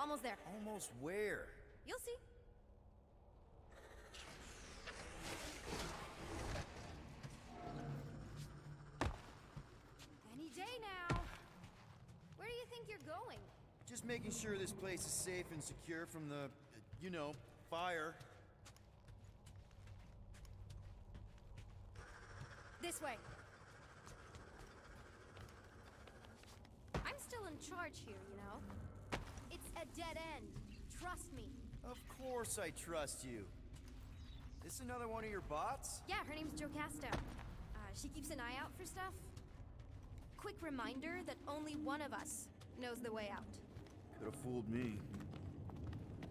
almost there. Almost where? You'll see. Any day now. Where do you think you're going? Just making sure this place is safe and secure from the, you know, fire. This way. I'm still in charge here, you know? It's a dead end. Trust me. Of course I trust you. This another one of your bots? Yeah, her name's Jocasta. She keeps an eye out for stuff. Quick reminder that only one of us knows the way out. Could have fooled me.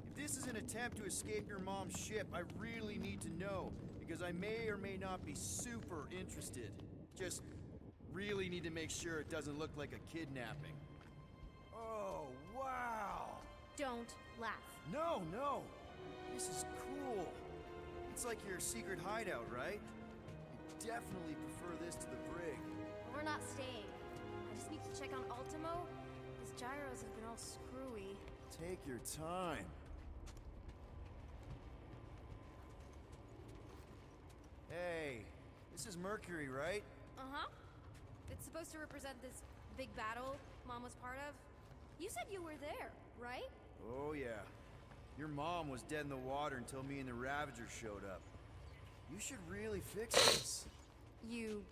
If this is an attempt to escape your mom's ship, I really need to know, because I may or may not be super interested. Just really need to make sure it doesn't look like a kidnapping. Oh, wow! Don't laugh. No, no! This is cool. It's like your secret hideout, right? I definitely prefer this to the brig. We're not staying. I just need to check on Ultimo. His gyros have been all screwy. Take your time. Hey, this is Mercury, right? Uh-huh. It's supposed to represent this big battle Mom was part of. You said you were there, right? Oh, yeah. Your mom was dead in the water until me and the Ravager showed up. You should really fix this. You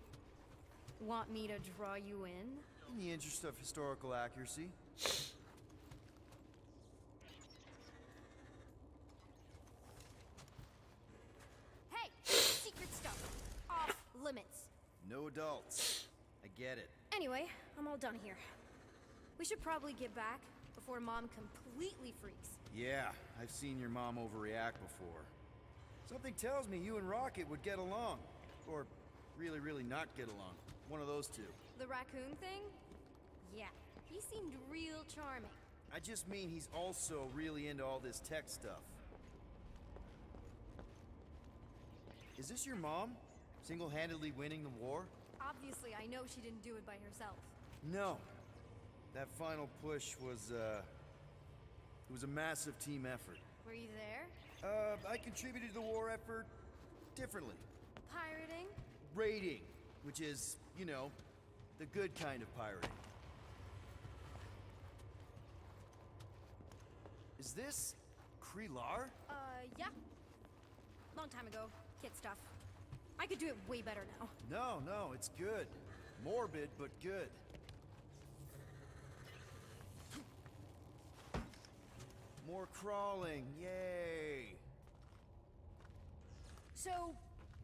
want me to draw you in? In the interest of historical accuracy. Hey! Secret stuff. Off limits. No adults. I get it. Anyway, I'm all done here. We should probably get back before Mom completely freaks. Yeah, I've seen your mom overreact before. Something tells me you and Rocket would get along. Or really, really not get along. One of those two. The raccoon thing? Yeah, he seemed real charming. I just mean he's also really into all this tech stuff. Is this your mom? Single-handedly winning the war? Obviously, I know she didn't do it by herself. No. That final push was, it was a massive team effort. Were you there? I contributed to the war effort differently. Pirating? Raiding, which is, you know, the good kind of pirating. Is this Krelar? Yeah. Long time ago. Kid stuff. I could do it way better now. No, no, it's good. Morbid, but good. More crawling, yay! So,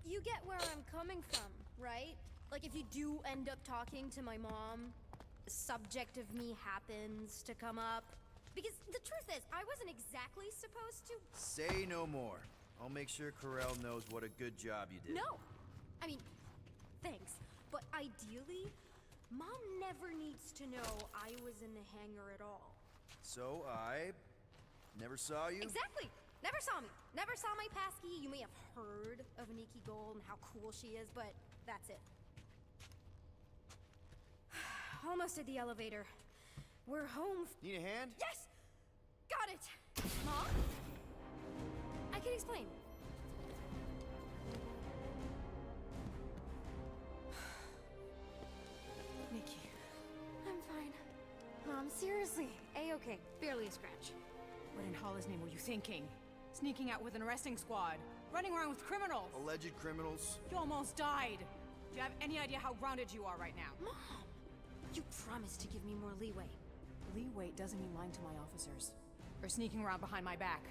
you get where I'm coming from, right? Like if you do end up talking to my mom, the subject of me happens to come up. Because the truth is, I wasn't exactly supposed to... Say no more. I'll make sure Corel knows what a good job you did. No! I mean, thanks. But ideally, Mom never needs to know I was in the hangar at all. So I never saw you? Exactly! Never saw me. Never saw my passkey. You may have heard of Nikki Gold and how cool she is, but that's it. Almost at the elevator. We're home. Need a hand? Yes! Got it! Mom? I can explain. Nikki. I'm fine. Mom, seriously. A-okay. Barely a scratch. What in Hala's name were you thinking? Sneaking out with an arresting squad. Running around with criminals. Alleged criminals? You almost died. Do you have any idea how grounded you are right now? Mom! You promised to give me more leeway. Leeway doesn't mean lying to my officers. Or sneaking around behind my back.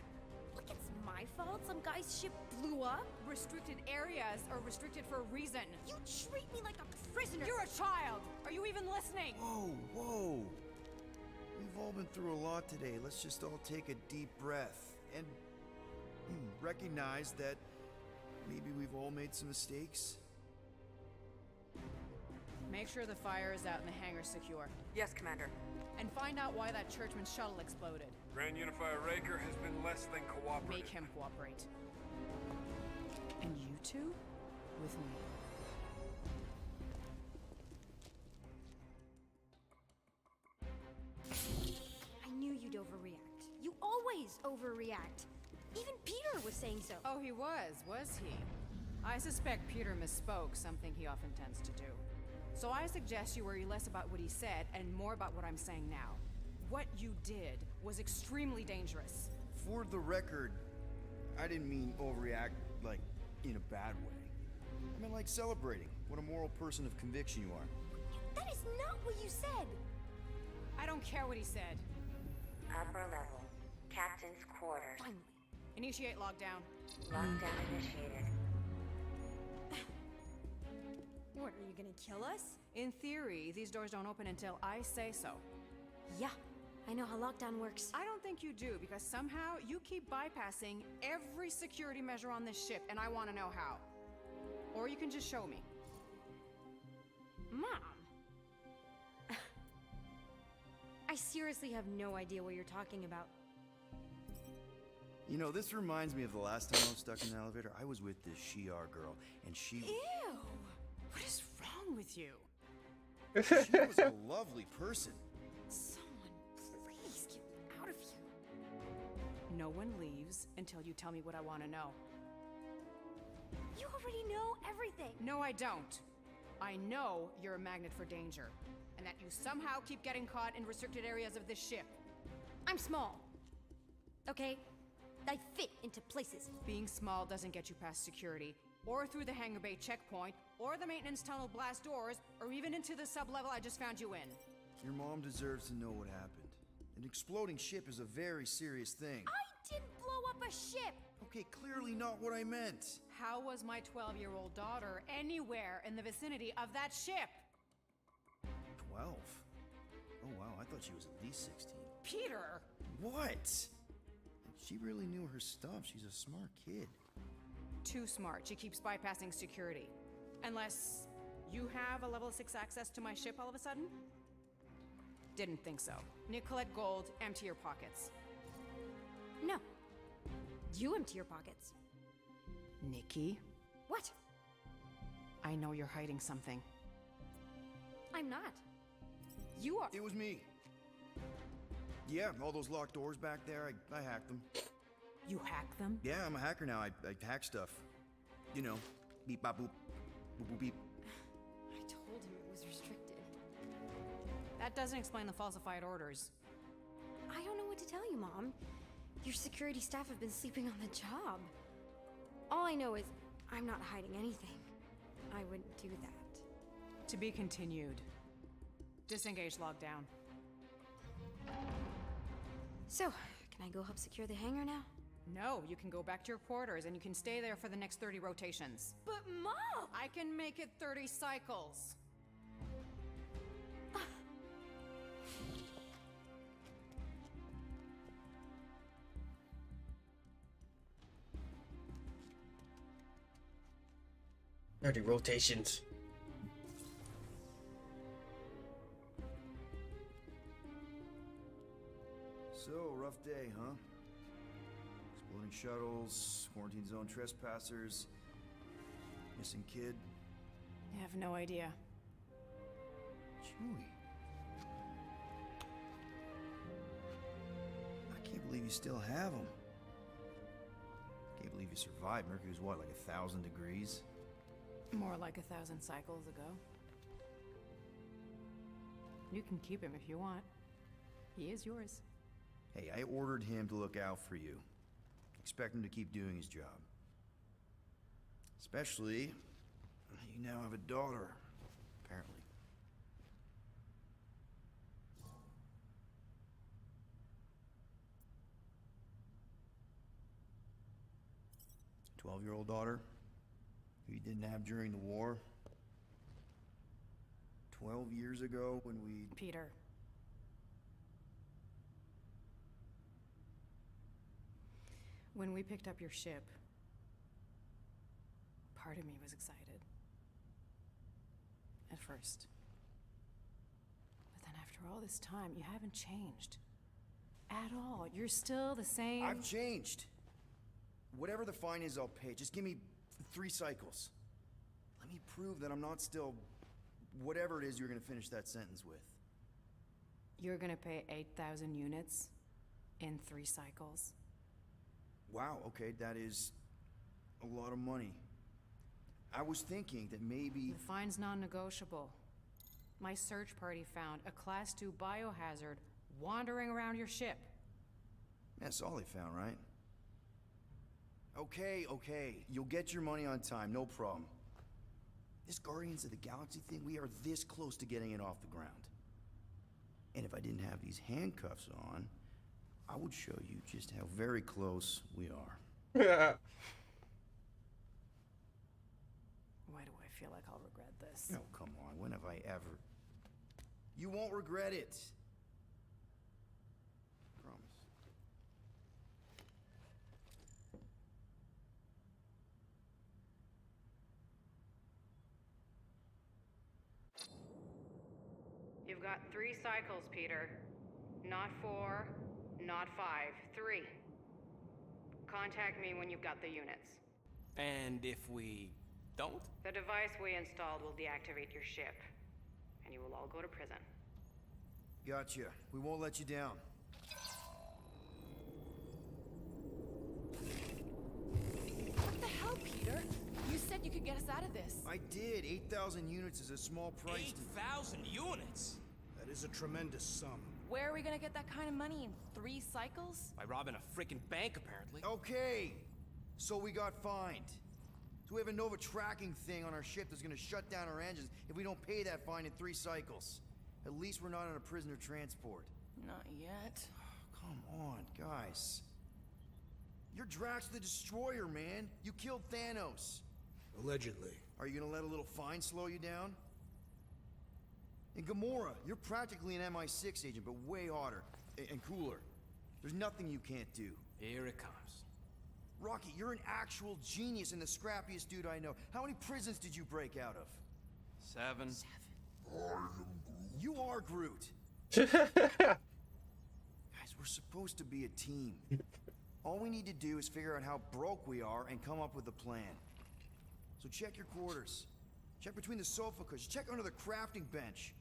Look, it's my fault some guy's ship blew up. Restricted areas are restricted for a reason. You treat me like a prisoner. You're a child! Are you even listening? Whoa, whoa. We've all been through a lot today. Let's just all take a deep breath and recognize that maybe we've all made some mistakes. Make sure the fire is out and the hangar's secure. Yes, Commander. And find out why that Churchman shuttle exploded. Grand Unifier Raker has been less than cooperative. Make him cooperate. And you two? With me. I knew you'd overreact. overreact. Even Peter was saying so. Oh, he was he? I suspect Peter misspoke, something he often tends to do. So I suggest you worry less about what he said and more about what I'm saying now. What you did was extremely dangerous. For the record, I didn't mean overreact, like, in a bad way. I meant like celebrating what a moral person of conviction you are. That is not what you said. I don't care what he said. Upper level. Captain's quarters. Finally. Initiate lockdown. Lockdown initiated. What, are you gonna kill us? In theory, these doors don't open until I say so. Yeah, I know how lockdown works. I don't think you do, because somehow you keep bypassing every security measure on this ship, and I want to know how. Or you can just show me. Mom! I seriously have no idea what you're talking about. You know, this reminds me of the last time I was stuck in an elevator. I was with this Shi'ar girl, and she... Ew! What is wrong with you? She was a lovely person. Someone, please get me out of here. No one leaves until you tell me what I want to know. You already know everything. No, I don't. I know you're a magnet for danger, and that you somehow keep getting caught in restricted areas of this ship. I'm small. Okay? I fit into places. Being small doesn't get you past security, or through the hangar bay checkpoint, or the maintenance tunnel blast doors, or even into the sub-level I just found you in. Your mom deserves to know what happened. An exploding ship is a very serious thing. I didn't blow up a ship. Okay, clearly not what I meant. How was my 12-year-old daughter anywhere in the vicinity of that ship? 12? Oh wow, I thought she was at least 16. Peter! What? She really knew her stuff. She's a smart kid. Too smart. She keeps bypassing security. Unless you have a level 6 access to my ship all of a sudden? Didn't think so. Nicolette Gold, empty your pockets. No. You empty your pockets. Nikki, What? I know you're hiding something. I'm not. You are. It was me. Yeah, all those locked doors back there, I hacked them. You hack them? Yeah, I'm a hacker now. I hack stuff. You know, beep bop boop, boop boop beep. I told him it was restricted. That doesn't explain the falsified orders. I don't know what to tell you, Mom. Your security staff have been sleeping on the job. All I know is I'm not hiding anything. I wouldn't do that. To be continued. Disengage lockdown. So, can I go help secure the hangar now? No, you can go back to your quarters and you can stay there for the next 30 rotations. But Mom! I can make it 30 cycles. Dirty rotations. So, rough day, huh? Exploding shuttles, quarantine zone trespassers, missing kid. I have no idea. Chewie. I can't believe you still have him. Can't believe you survived. Mercury's what, like 1,000 degrees? More like 1,000 cycles ago. You can keep him if you want. He is yours. Hey, I ordered him to look out for you. Expect him to keep doing his job. Especially, you now have a daughter, apparently. A 12-year-old daughter who you didn't have during the war. 12 years ago when we... Peter. When we picked up your ship, part of me was excited. At first. But then after all this time, you haven't changed. At all. You're still the same... I've changed. Whatever the fine is, I'll pay. Just give me 3 cycles. Let me prove that I'm not still... whatever it is you're gonna finish that sentence with. You're gonna pay 8,000 units in 3 cycles? Wow, okay, that is a lot of money. I was thinking that maybe... The fine's non-negotiable. My search party found a Class 2 biohazard wandering around your ship. That's all they found, right? Okay, you'll get your money on time, no problem. This Guardians of the Galaxy thing, we are this close to getting it off the ground. And if I didn't have these handcuffs on, I would show you just how very close we are. Why do I feel like I'll regret this? Oh, come on, when have I ever... You won't regret it. Promise. You've got 3 cycles, Peter. Not 4, not 5, 3. Contact me when you've got the units. And if we don't? The device we installed will deactivate your ship, and you will all go to prison. Gotcha. We won't let you down. What the hell, Peter? You said you could get us out of this. I did. 8,000 units is a small price to... 8,000 units? That is a tremendous sum. Where are we gonna get that kind of money in 3 cycles? By robbing a freaking bank, apparently. Okay, so we got fined. So we have a Nova tracking thing on our ship that's gonna shut down our engines if we don't pay that fine in 3 cycles. At least we're not on a prisoner transport. Not yet. Come on, guys. You're Drax the Destroyer, man. You killed Thanos. Allegedly. Are you gonna let a little fine slow you down? And Gamora, you're practically an MI6 agent, but way hotter and cooler. There's nothing you can't do. Here it comes. Rocky, you're an actual genius and the scrappiest dude I know. How many prisons did you break out of? 7. You are Groot. Guys, we're supposed to be a team. All we need to do is figure out how broke we are and come up with a plan. So check your quarters. Check between the sofa cushions. Check under the crafting bench.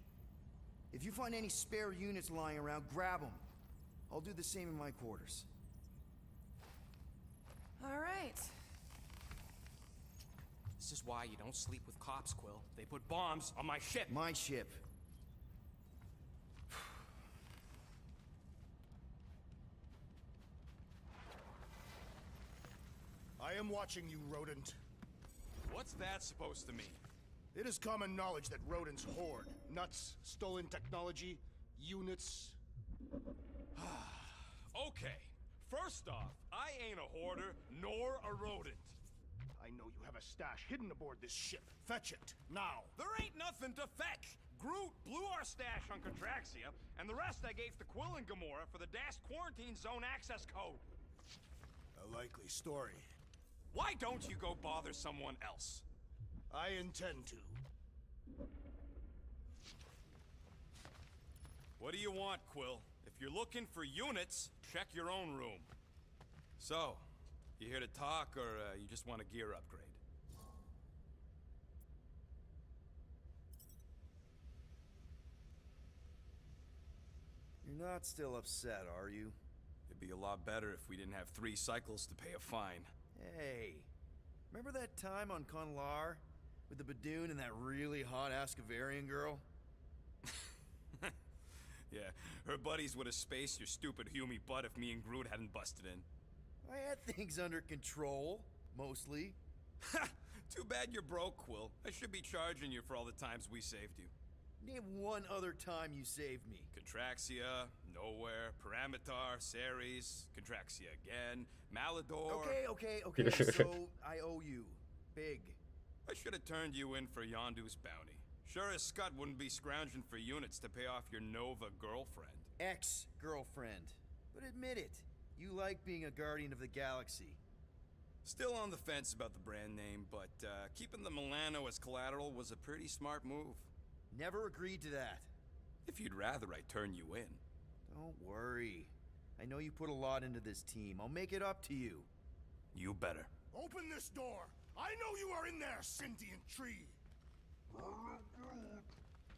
If you find any spare units lying around, grab them. I'll do the same in my quarters. All right. This is why you don't sleep with cops, Quill. They put bombs on my ship. My ship. I am watching you, rodent. What's that supposed to mean? It is common knowledge that rodents hoard nuts, stolen technology, units. Okay, first off, I ain't a hoarder nor a rodent. I know you have a stash hidden aboard this ship. Fetch it, now. There ain't nothing to fetch. Groot blew our stash on Contraxia, and the rest I gave to Quill and Gamora for the DAS quarantine zone access code. A likely story. Why don't you go bother someone else? I intend to. What do you want, Quill? If you're looking for units, check your own room. So, you here to talk, or you just want a gear upgrade? You're not still upset, are you? It'd be a lot better if we didn't have 3 cycles to pay a fine. Hey, remember that time on Conlar? With the Badoon and that really hot Ascavarian girl? Yeah, her buddies would have spaced your stupid Humy butt if me and Groot hadn't busted in. I had things under control, mostly. Ha! Too bad you're broke, Quill. I should be charging you for all the times we saved you. Name one other time you saved me. Contraxia, Nowhere, Paramitar, Ceres, Contraxia again, Malador... Okay, so I owe you. Big. I should have turned you in for Yondu's bounty. Sure as Scott wouldn't be scrounging for units to pay off your Nova girlfriend. Ex-girlfriend. But admit it, you like being a Guardian of the Galaxy. Still on the fence about the brand name, but keeping the Milano as collateral was a pretty smart move. Never agreed to that. If you'd rather I turn you in. Don't worry. I know you put a lot into this team. I'll make it up to you. You better. Open this door! I know you are in there, sentient tree!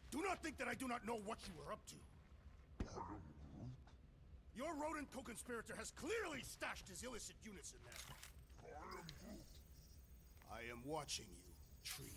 Do not think that I do not know what you are up to. Your rodent co-conspirator has clearly stashed his illicit units in there. I am watching you, Tree.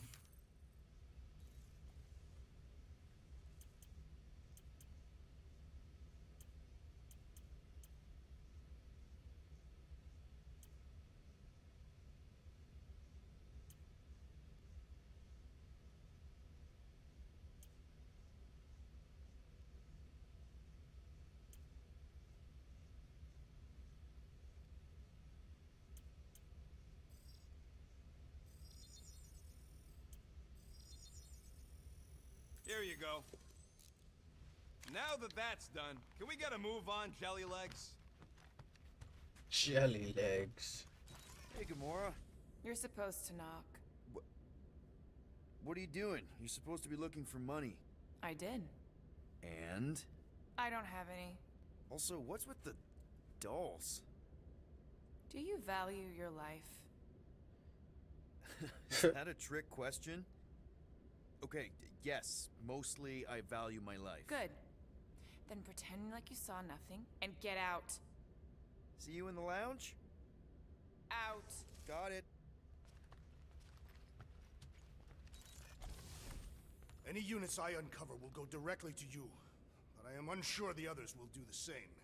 Here you go. Now that that's done, can we get a move on, Jelly Legs? Jelly legs. Hey, Gamora. You're supposed to knock. What are you doing? You're supposed to be looking for money. I did. And? I don't have any. Also, what's with the dolls? Do you value your life? Is that a trick question? Okay, yes, mostly I value my life. Good. Then pretend like you saw nothing and get out. See you in the lounge? Out. Got it. Any units I uncover will go directly to you, but I am unsure the others will do the same.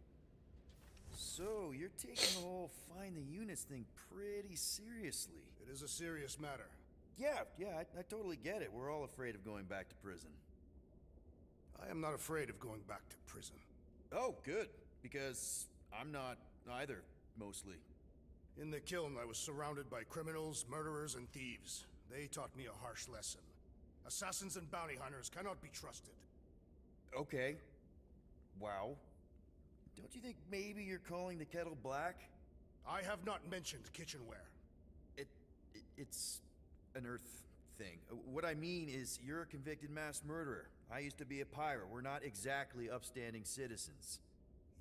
So, you're taking the whole find the units thing pretty seriously. It is a serious matter. Yeah, I totally get it. We're all afraid of going back to prison. I am not afraid of going back to prison. Oh, good. Because I'm not either, mostly. In the kiln, I was surrounded by criminals, murderers, and thieves. They taught me a harsh lesson. Assassins and bounty hunters cannot be trusted. Okay. Wow. Don't you think maybe you're calling the kettle black? I have not mentioned kitchenware. It's an Earth thing. What I mean is, you're a convicted mass murderer. I used to be a pirate. We're not exactly upstanding citizens.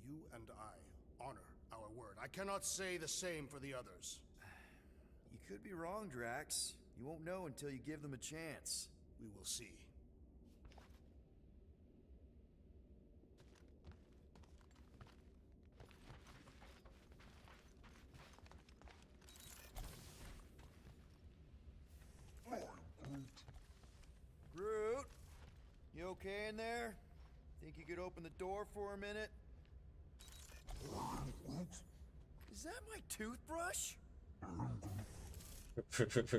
You and I honor our word. I cannot say the same for the others. You could be wrong, Drax. You won't know until you give them a chance. We will see. Groot, you okay in there? Think you could open the door for a minute? Is that my toothbrush?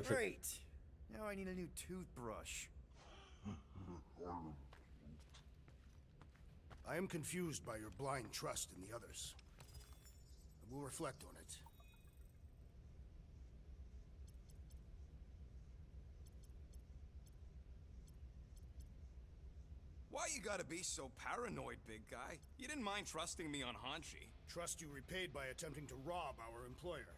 Great. Now I need a new toothbrush. I am confused by your blind trust in the others. I will reflect on it. Why you gotta be so paranoid, big guy? You didn't mind trusting me on Hanshi. Trust you repaid by attempting to rob our employer.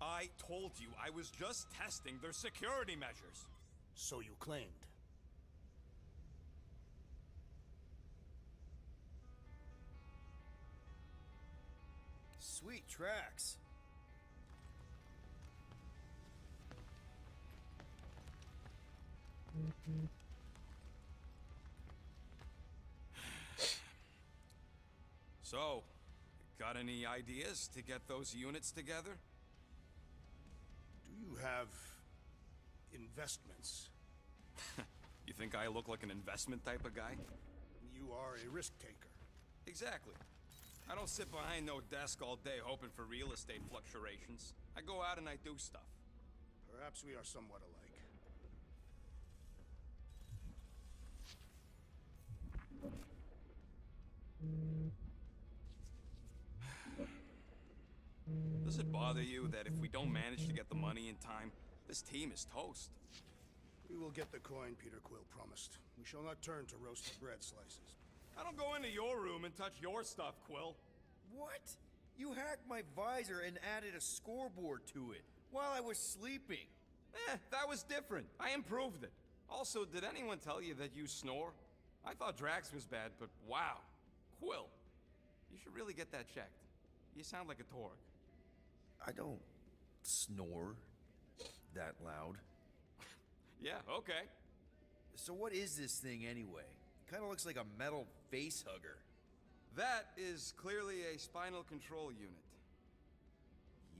I told you I was just testing their security measures. So you claimed. Sweet tracks. So, got any ideas to get those units together? Do you have investments? You think I look like an investment type of guy? You are a risk taker. Exactly. I don't sit behind no desk all day hoping for real estate fluctuations. I go out and I do stuff. Perhaps we are somewhat alike. Does it bother you that if we don't manage to get the money in time, this team is toast? We will get the coin Peter Quill promised. We shall not turn to roasted bread slices. I don't go into your room and touch your stuff, Quill. What? You hacked my visor and added a scoreboard to it while I was sleeping. That was different. I improved it. Also, did anyone tell you that you snore? I thought Drax was bad, but wow. Quill, you should really get that checked. You sound like a Torg. I don't snore that loud. Yeah, okay. So what is this thing anyway? Kinda looks like a metal face hugger. That is clearly a spinal control unit.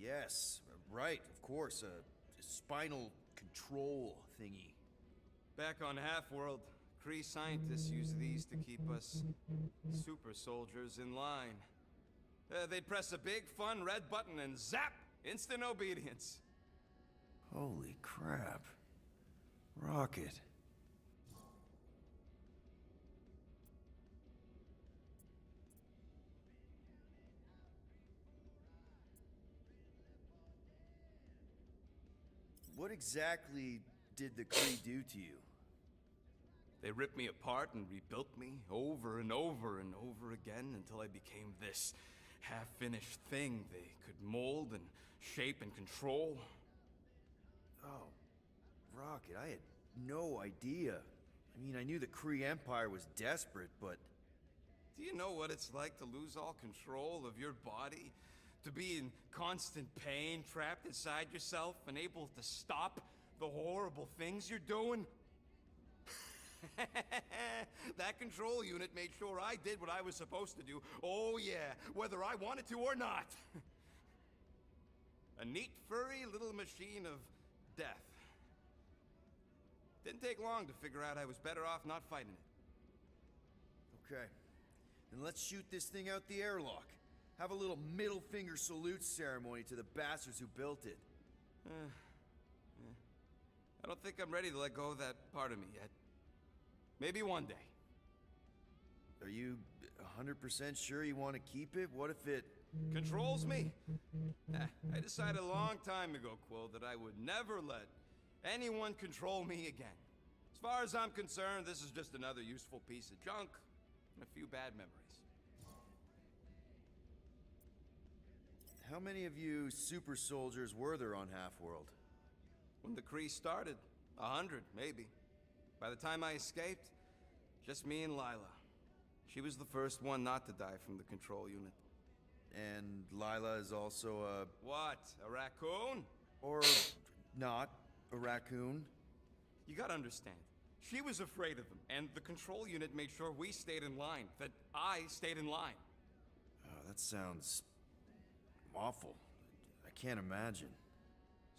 Yes, right, of course, a spinal control thingy. Back on Half-World, Kree scientists use these to keep us super soldiers in line. They'd press a big, fun red button and zap! Instant obedience. Holy crap. Rocket. What exactly did the Kree do to you? They ripped me apart and rebuilt me over and over and over again until I became this half-finished thing they could mold and shape and control. Oh, Rocket, I had no idea. I mean, I knew the Kree Empire was desperate, but... Do you know what it's like to lose all control of your body? To be in constant pain, trapped inside yourself, unable to stop the horrible things you're doing? That control unit made sure I did what I was supposed to do. Oh yeah, whether I wanted to or not. A neat, furry little machine of death. Didn't take long to figure out I was better off not fighting it. Okay. Then let's shoot this thing out the airlock. Have a little middle finger salute ceremony to the bastards who built it. I don't think I'm ready to let go of that part of me yet. Maybe one day. Are you 100% sure you want to keep it? What if it... Controls me? I decided a long time ago, Quill, that I would never let anyone control me again. As far as I'm concerned, this is just another useful piece of junk and a few bad memories. How many of you super soldiers were there on Half-World? When the Kree started, 100, maybe. By the time I escaped, just me and Lila. She was the first one not to die from the control unit. And Lila is also a... What? A raccoon? Or not a raccoon? You gotta understand. She was afraid of them, and the control unit made sure we stayed in line. That I stayed in line. Oh, that sounds... awful. I can't imagine.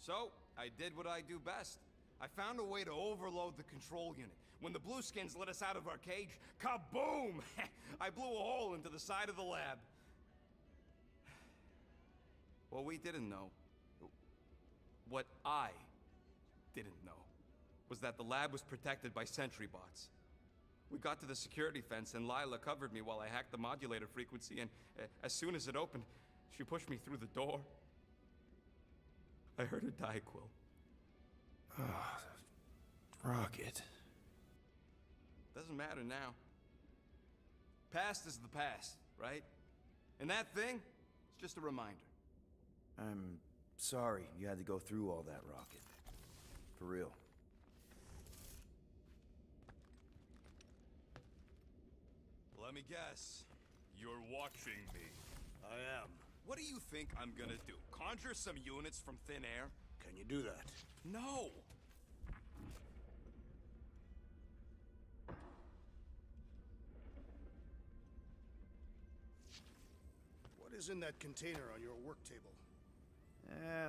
So, I did what I do best. I found a way to overload the control unit. When the Blueskins let us out of our cage, kaboom! I blew a hole into the side of the lab. What we didn't know, what I didn't know, was that the lab was protected by sentry bots. We got to the security fence and Lila covered me while I hacked the modulator frequency, and as soon as it opened, she pushed me through the door. I heard her die, Quill. Rocket. Doesn't matter now. Past is the past, right? And that thing, it's just a reminder. I'm sorry you had to go through all that, Rocket. For real. Let me guess. You're watching me. I am. What do you think I'm gonna do? Conjure some units from thin air? Can you do that? No! What is in that container on your work table?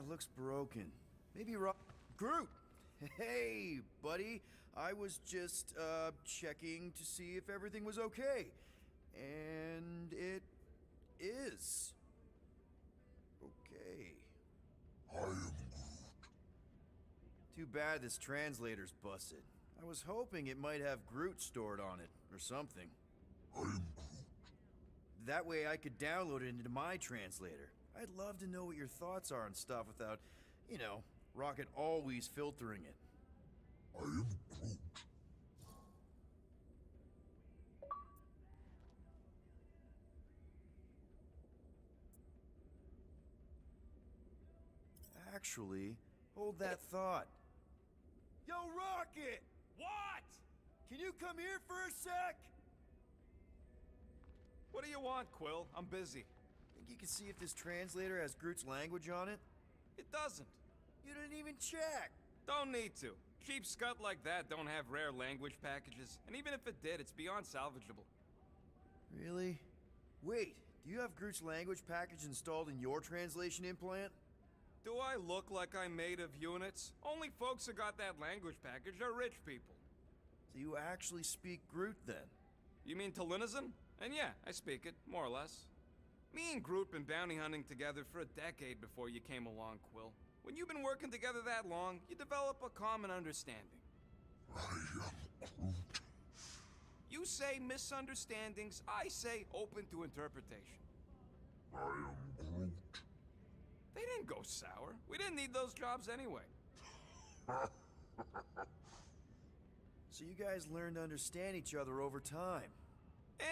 Looks broken. Maybe Groot! Hey, buddy. I was just, checking to see if everything was okay. And it is. Okay. I am Groot. Too bad this translator's busted. I was hoping it might have Groot stored on it, or something. I am Groot. That way I could download it into my translator. I'd love to know what your thoughts are on stuff without, you know, Rocket always filtering it. I am Groot. Actually, hold that thought. Yo, Rocket! What? Can you come here for a sec? What do you want, Quill? I'm busy. Think you can see if this translator has Groot's language on it? It doesn't. You didn't even check! Don't need to. Cheap scut like that don't have rare language packages, and even if it did, it's beyond salvageable. Really? Wait, do you have Groot's language package installed in your translation implant? Do I look like I'm made of units? Only folks who got that language package are rich people. So you actually speak Groot then? You mean Talinisan? And yeah, I speak it, more or less. Me and Groot been bounty hunting together for a decade before you came along, Quill. When you've been working together that long, you develop a common understanding. I am Groot. You say misunderstandings, I say open to interpretation. I am Groot. They didn't go sour. We didn't need those jobs anyway. So you guys learned to understand each other over time.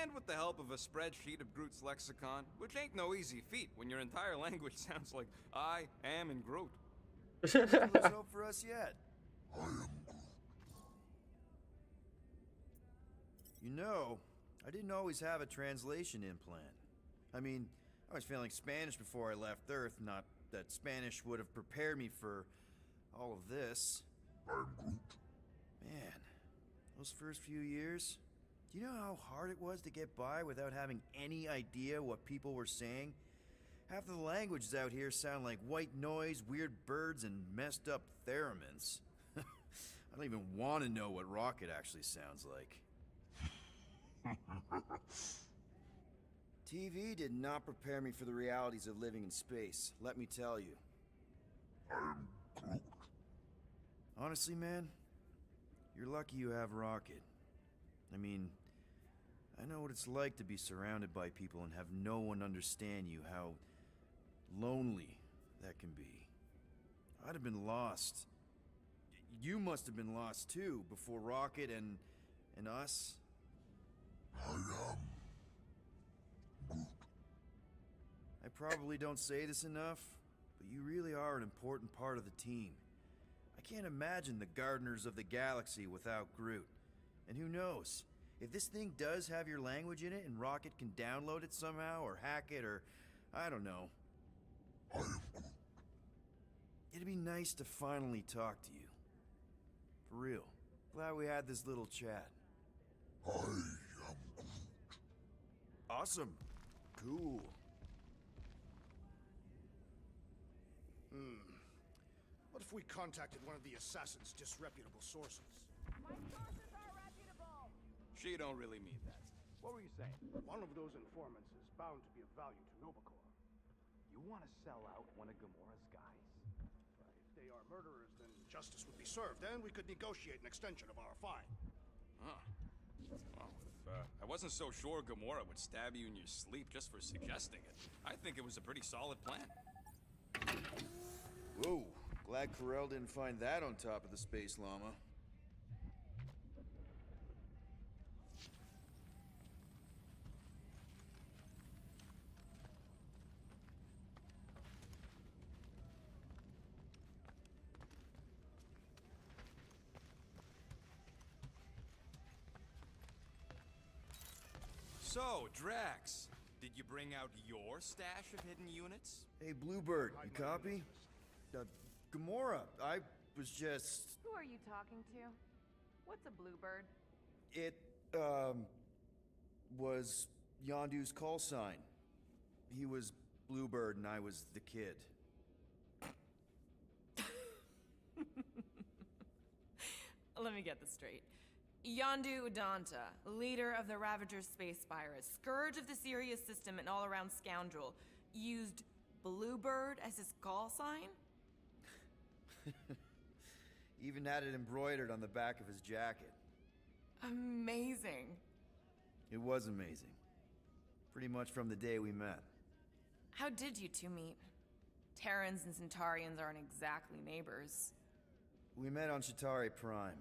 And with the help of a spreadsheet of Groot's lexicon, which ain't no easy feat when your entire language sounds like I am in Groot. There's hope for us yet. I am Groot. You know, I didn't always have a translation implant. I mean, I was feeling Spanish before I left Earth, not that Spanish would have prepared me for all of this. I'm Groot. Man, those first few years, do you know how hard it was to get by without having any idea what people were saying? Half of the languages out here sound like white noise, weird birds, and messed up theremins. I don't even want to know what Rocket actually sounds like. TV did not prepare me for the realities of living in space, let me tell you. I am Groot. Honestly, man, you're lucky you have Rocket. I mean, I know what it's like to be surrounded by people and have no one understand you, how lonely that can be. I'd have been lost. You must have been lost too, before Rocket and us. I am Groot. I probably don't say this enough, but you really are an important part of the team. I can't imagine the Gardeners of the Galaxy without Groot. And who knows? If this thing does have your language in it and Rocket can download it somehow or hack it or I don't know. I am Groot. It'd be nice to finally talk to you. For real. Glad we had this little chat. I am Groot. Awesome. Cool. What if we contacted one of the assassin's disreputable sources? My sources are reputable. She don't really mean that. What were you saying? One of those informants is bound to be of value to Novacor. You want to sell out one of Gamora's guys? If they are murderers, then justice would be served, and we could negotiate an extension of our fine. Huh. Well, if I wasn't so sure Gamora would stab you in your sleep just for suggesting it, I think it was a pretty solid plan. Whoa. Glad Karel didn't find that on top of the Space Llama. So, Drax, did you bring out your stash of hidden units? Hey, Bluebird, you copy? Gamora, I was just... Who are you talking to? What's a bluebird? It, was Yondu's call sign. He was Bluebird and I was the kid. Let me get this straight. Yondu Udonta, leader of the Ravager Space Virus, scourge of the Sirius system and all-around scoundrel, used Bluebird as his call sign? Even had it embroidered on the back of his jacket. Amazing. It was amazing. Pretty much from the day we met. How did you two meet? Terrans and Centaurians aren't exactly neighbors. We met on Chitauri Prime,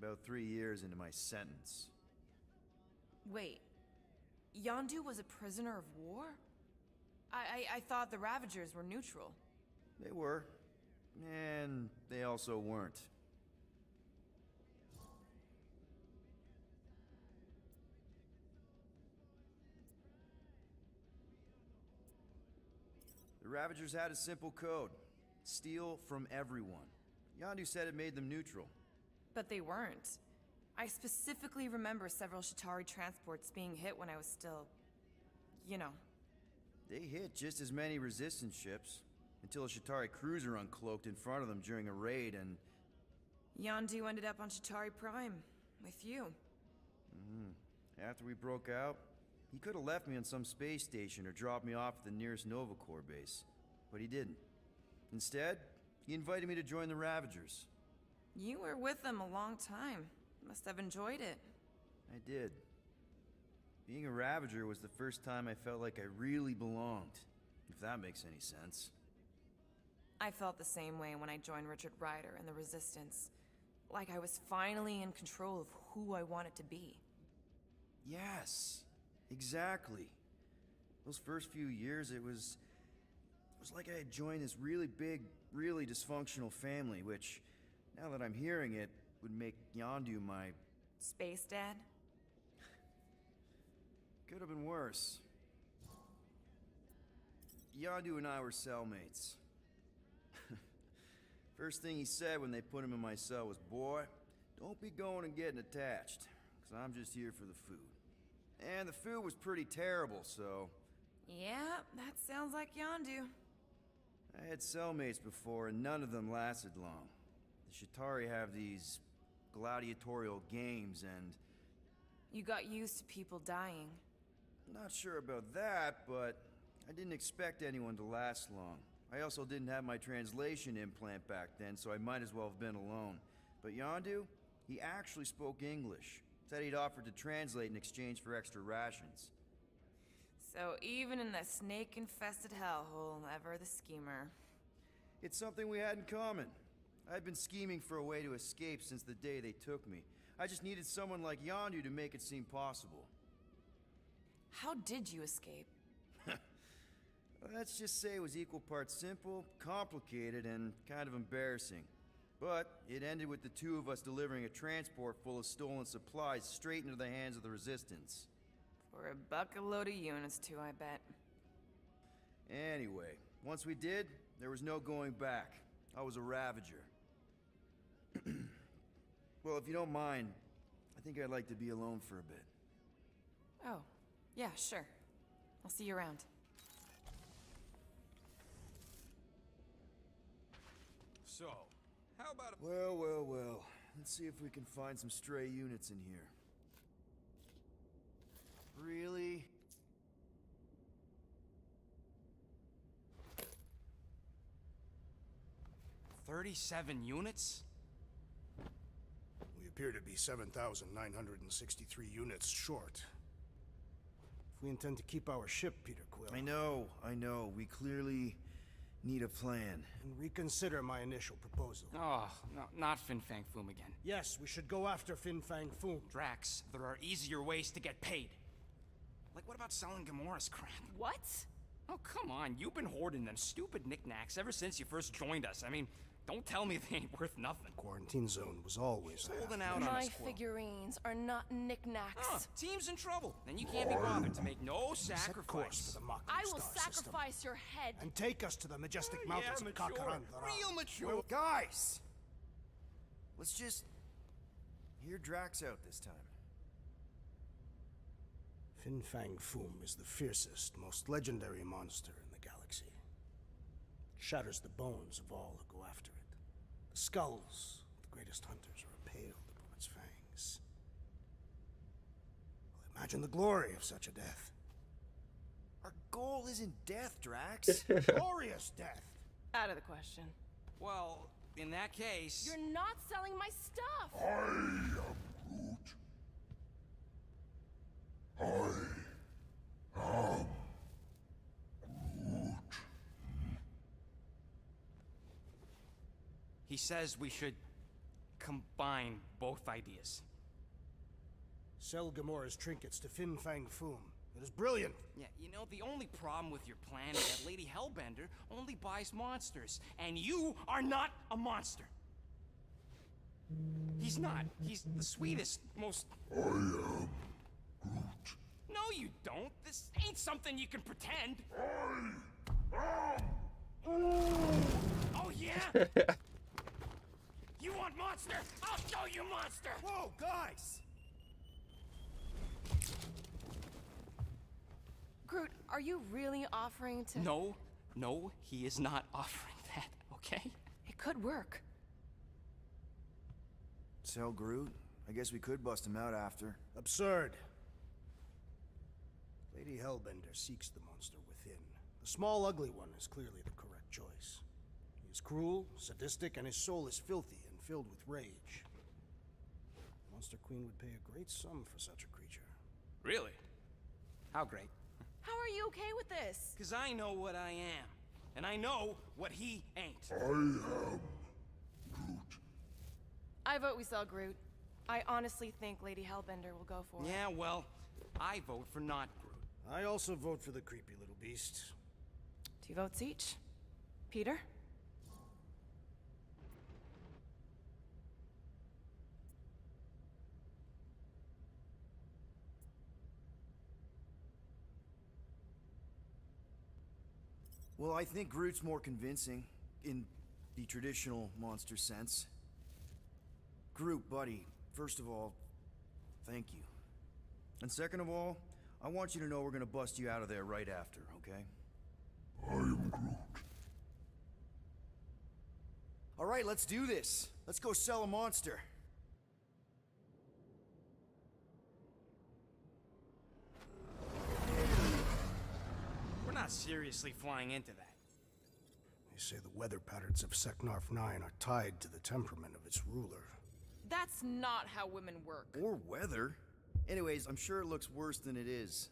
about 3 years into my sentence. Wait, Yondu was a prisoner of war? I thought the Ravagers were neutral. They were. And they also weren't. The Ravagers had a simple code. Steal from everyone. Yondu said it made them neutral. But they weren't. I specifically remember several Chitauri transports being hit when I was still you know. They hit just as many resistance ships, until a Shatari cruiser uncloaked in front of them during a raid and... Yondu ended up on Shatari Prime, with you. After we broke out, he could have left me on some space station or dropped me off at the nearest Nova Corps base. But he didn't. Instead, he invited me to join the Ravagers. You were with them a long time. Must have enjoyed it. I did. Being a Ravager was the first time I felt like I really belonged, if that makes any sense. I felt the same way when I joined Richard Ryder and the Resistance. Like I was finally in control of who I wanted to be. Yes, exactly. Those first few years, it was like I had joined this really big, really dysfunctional family, which, now that I'm hearing it, would make Yondu my... Space Dad? Could have been worse. Yondu and I were cellmates. First thing he said when they put him in my cell was, "Boy, don't be going and getting attached, because I'm just here for the food." And the food was pretty terrible, so... Yeah, that sounds like Yondu. I had cellmates before, and none of them lasted long. The Shatari have these gladiatorial games, and... You got used to people dying. Not sure about that, but I didn't expect anyone to last long. I also didn't have my translation implant back then, so I might as well have been alone. But Yondu, he actually spoke English. Said he'd offered to translate in exchange for extra rations. So even in the snake-infested hellhole, ever the schemer. It's something we had in common. I'd been scheming for a way to escape since the day they took me. I just needed someone like Yondu to make it seem possible. How did you escape? Let's just say it was equal parts simple, complicated, and kind of embarrassing. But it ended with the two of us delivering a transport full of stolen supplies straight into the hands of the Resistance. For a bucket load of units too, I bet. Anyway, once we did, there was no going back. I was a Ravager. Well, if you don't mind, I think I'd like to be alone for a bit. Oh, yeah, sure. I'll see you around. So, how about a... Well. Let's see if we can find some stray units in here. Really? $37 units? We appear to be 7,963 units short. If we intend to keep our ship, Peter Quill... I know. We clearly need a plan. And reconsider my initial proposal. Oh, no, not Fin Fang Foom again. Yes, we should go after Fin Fang Foom. Drax, there are easier ways to get paid. Like, what about selling Gamora's crap? What? Oh, come on. You've been hoarding them stupid knickknacks ever since you first joined us. I mean, don't tell me they ain't worth nothing. Quarantine zone was always holding out on My us, Quill. figurines are not knickknacks. Team's in trouble, and you can't be bothered to make no Set course sacrifice. for the Mockery I will Star system. sacrifice your head. And take us to the majestic mountains of mature. Kakaran. Real mature. Guys! Let's just... hear Drax out this time. Fin Fang Foom is the fiercest, most legendary monster in the galaxy. It shatters the bones of all who go after it. The skulls of the greatest hunters are impaled upon its fangs. Well, imagine the glory of such a death. Our goal isn't death, Drax. Glorious death! Out of the question. Well, in that case... You're not selling my stuff! I am Groot. I am Groot. He says we should combine both ideas. Sell Gamora's trinkets to Fin Fang Foom. It is brilliant. Yeah, you know, the only problem with your plan is that Lady Hellbender only buys monsters, and you are not a monster. He's not. He's the sweetest, most... I am Groot. No, you don't. This ain't something you can pretend. Oh, yeah? You want monster? I'll show you monster! Whoa, guys! Groot, Are you really offering to... No, he is not offering that, okay? It could work. Sell Groot? I guess we could bust him out after. Absurd. Lady Hellbender seeks the monster within. The small, ugly one is clearly the correct choice. He is cruel, sadistic, and his soul is filthy and filled with rage. The Monster Queen would pay a great sum for such a creature. Really? How great? How are you okay with this? Because I know what I am. And I know what he ain't. I am Groot. I vote we sell Groot. I honestly think Lady Hellbender will go for it. Yeah, well, I vote for not Groot. I also vote for the creepy little beast. 2 votes each. Peter? Well, I think Groot's more convincing, in the traditional monster sense. Groot, buddy, first of all, thank you. And second of all, I want you to know we're gonna bust you out of there right after, okay? I am Groot. All right, let's do this. Let's go sell a monster. We're not seriously flying into that. They say the weather patterns of Seknarf 9 are tied to the temperament of its ruler. That's not how women work. Or weather. Anyways, I'm sure it looks worse than it is.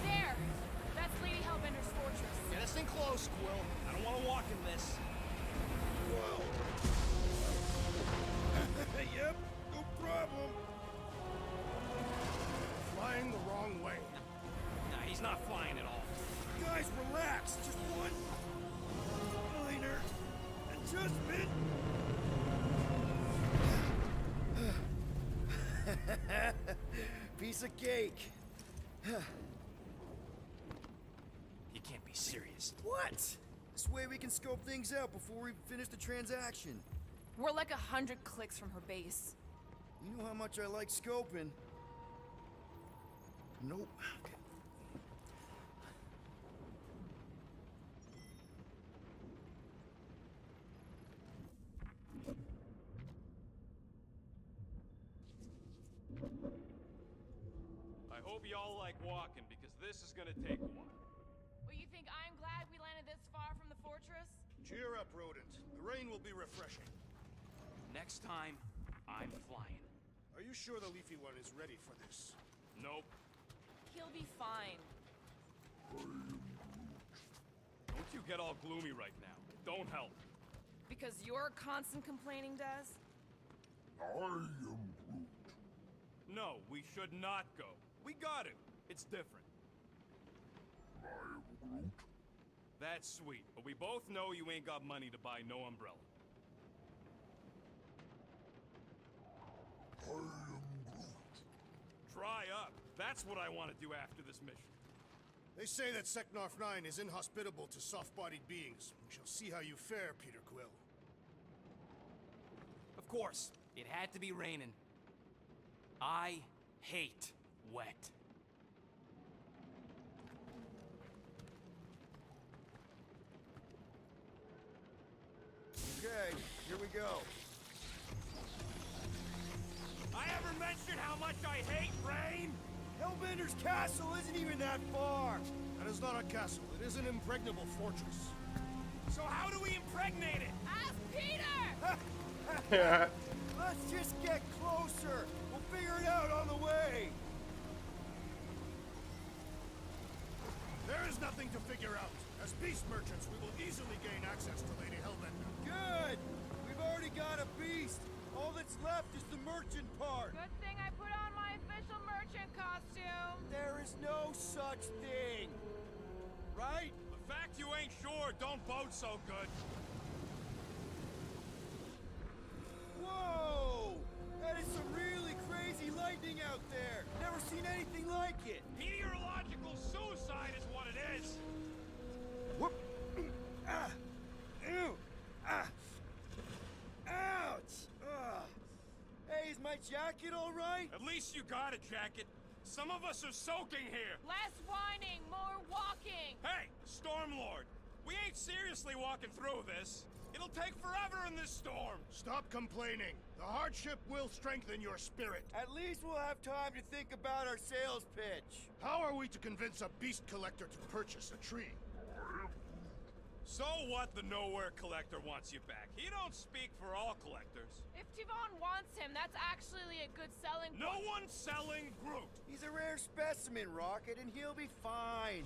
There! That's Lady Hellbender's fortress. Get us in close, Quill. I don't want to walk in this. Yep, no problem. Flying the wrong way. Nah, he's not flying at all. Guys, relax. Just one minor adjustment. Piece of cake. You can't be serious. What? This way we can scope things out before we finish the transaction. We're like 100 clicks from her base. You know how much I like scoping. Nope. Okay. I hope y'all like walking, because this is gonna take a while. Well, you think I'm glad we landed this far from the fortress? Cheer up, Rodent. The rain will be refreshing. Next time, I'm flying. Are you sure the Leafy One is ready for this? Nope. He'll be fine. Don't you get all gloomy right now. It don't help. Because your constant complaining does? I am Groot. No, we should not go. We got to. It's different. I am Groot. That's sweet, but we both know you ain't got money to buy no umbrella. I am Groot. Dry up. That's what I want to do after this mission. They say that Seknarf 9 is inhospitable to soft-bodied beings. We shall see how you fare, Peter Quill. Of course, it had to be raining. I hate wet. Okay, here we go. I ever mentioned how much I hate rain? Hellbender's castle isn't even that far. That is not a castle. It is an impregnable fortress. So how do we impregnate it? Ask Peter! Let's just get closer. We'll figure it out on the way. There is nothing to figure out. As beast merchants, we will easily gain access to Lady Hellbender. Good. We've already got a beast. All that's left is the merchant part. Good thing I put on my official merchant costume. There is no such thing. Right? The fact you ain't sure don't bode so good. Whoa! That is some really crazy lightning out there. Never seen anything like it. Meteorological suicide is what it is. jacket all right? At least you got a jacket. Some of us are soaking here. Less whining, more walking. Hey, Stormlord, we ain't seriously walking through this. It'll take forever in this storm. Stop complaining. The hardship will strengthen your spirit. At least we'll have time to think about our sales pitch. How are we to convince a beast collector to purchase a tree? So what the Nowhere Collector wants you back? He don't speak for all collectors. If Tivon wants him, that's actually a good selling No one's selling Groot. He's a rare specimen, Rocket, and he'll be fine.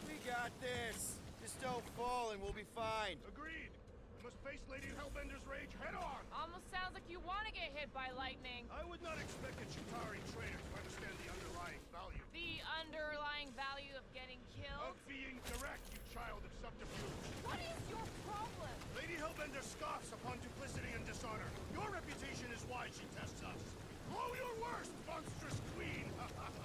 We got this. Just don't fall and we'll be fine. Agreed. We must face Lady Hellbender's rage head on. Almost sounds like you want to get hit by lightning. I would not expect a Chitauri trader to understand the underlying value. The underlying value of getting Of killed? being direct, you child of subterfuge. What is your problem? Lady Hellbender scoffs upon duplicity and dishonor. Your reputation is why she tests us. Blow your worst, monstrous queen!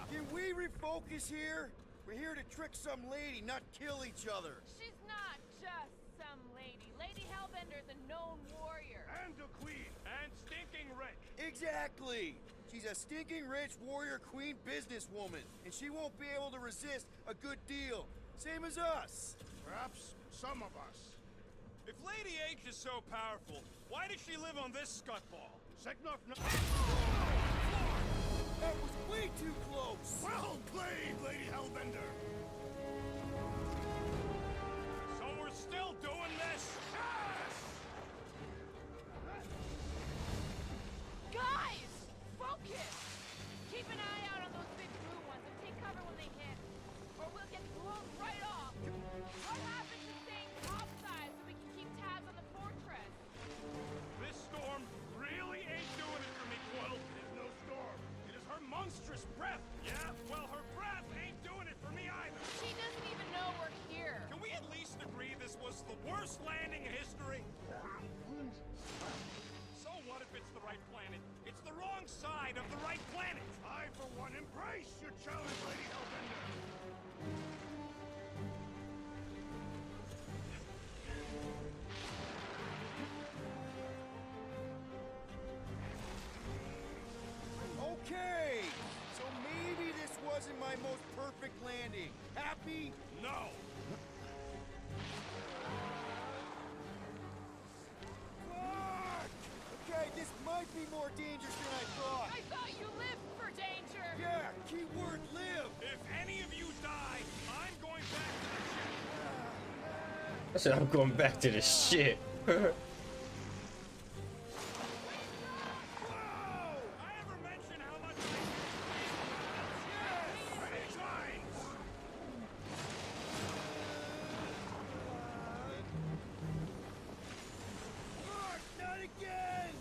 Can we refocus here? We're here to trick some lady, not kill each other. She's not just some lady. Lady Hellbender's a known warrior. And a queen. And stinking rich. Exactly! She's a stinking rich warrior queen businesswoman, and she won't be able to resist a good deal. Same as us. Perhaps some of us. If Lady H is so powerful, why does she live on this scuttball? Seknarf no- That was way too close! Well played, Lady Hellbender! So we're still doing this? Yes! Guys! Focus! Keep an eye out on those big blue ones and take cover when they hit. Or we'll get blown right off. What happened to staying topside so we can keep tabs on the fortress? This storm really ain't doing it for me, Quill. It is no storm. It is her monstrous breath. Yeah, well, her breath ain't doing it for me either. She doesn't even know we're here. Can we at least agree this was the worst landing in history? So what if it's the right planet? It's the wrong side of the right planet. I, for one, embrace your challenge, Lady Hellbender. Okay! So maybe this wasn't my most perfect landing. Happy? No. Fuck! Okay, this might be more dangerous than I thought. I thought you lived for danger. Yeah, keyword live. If any of you die, I'm going back to the ship. I said I'm going back to the shit. I ever mention how much Many times! Fuck, not again!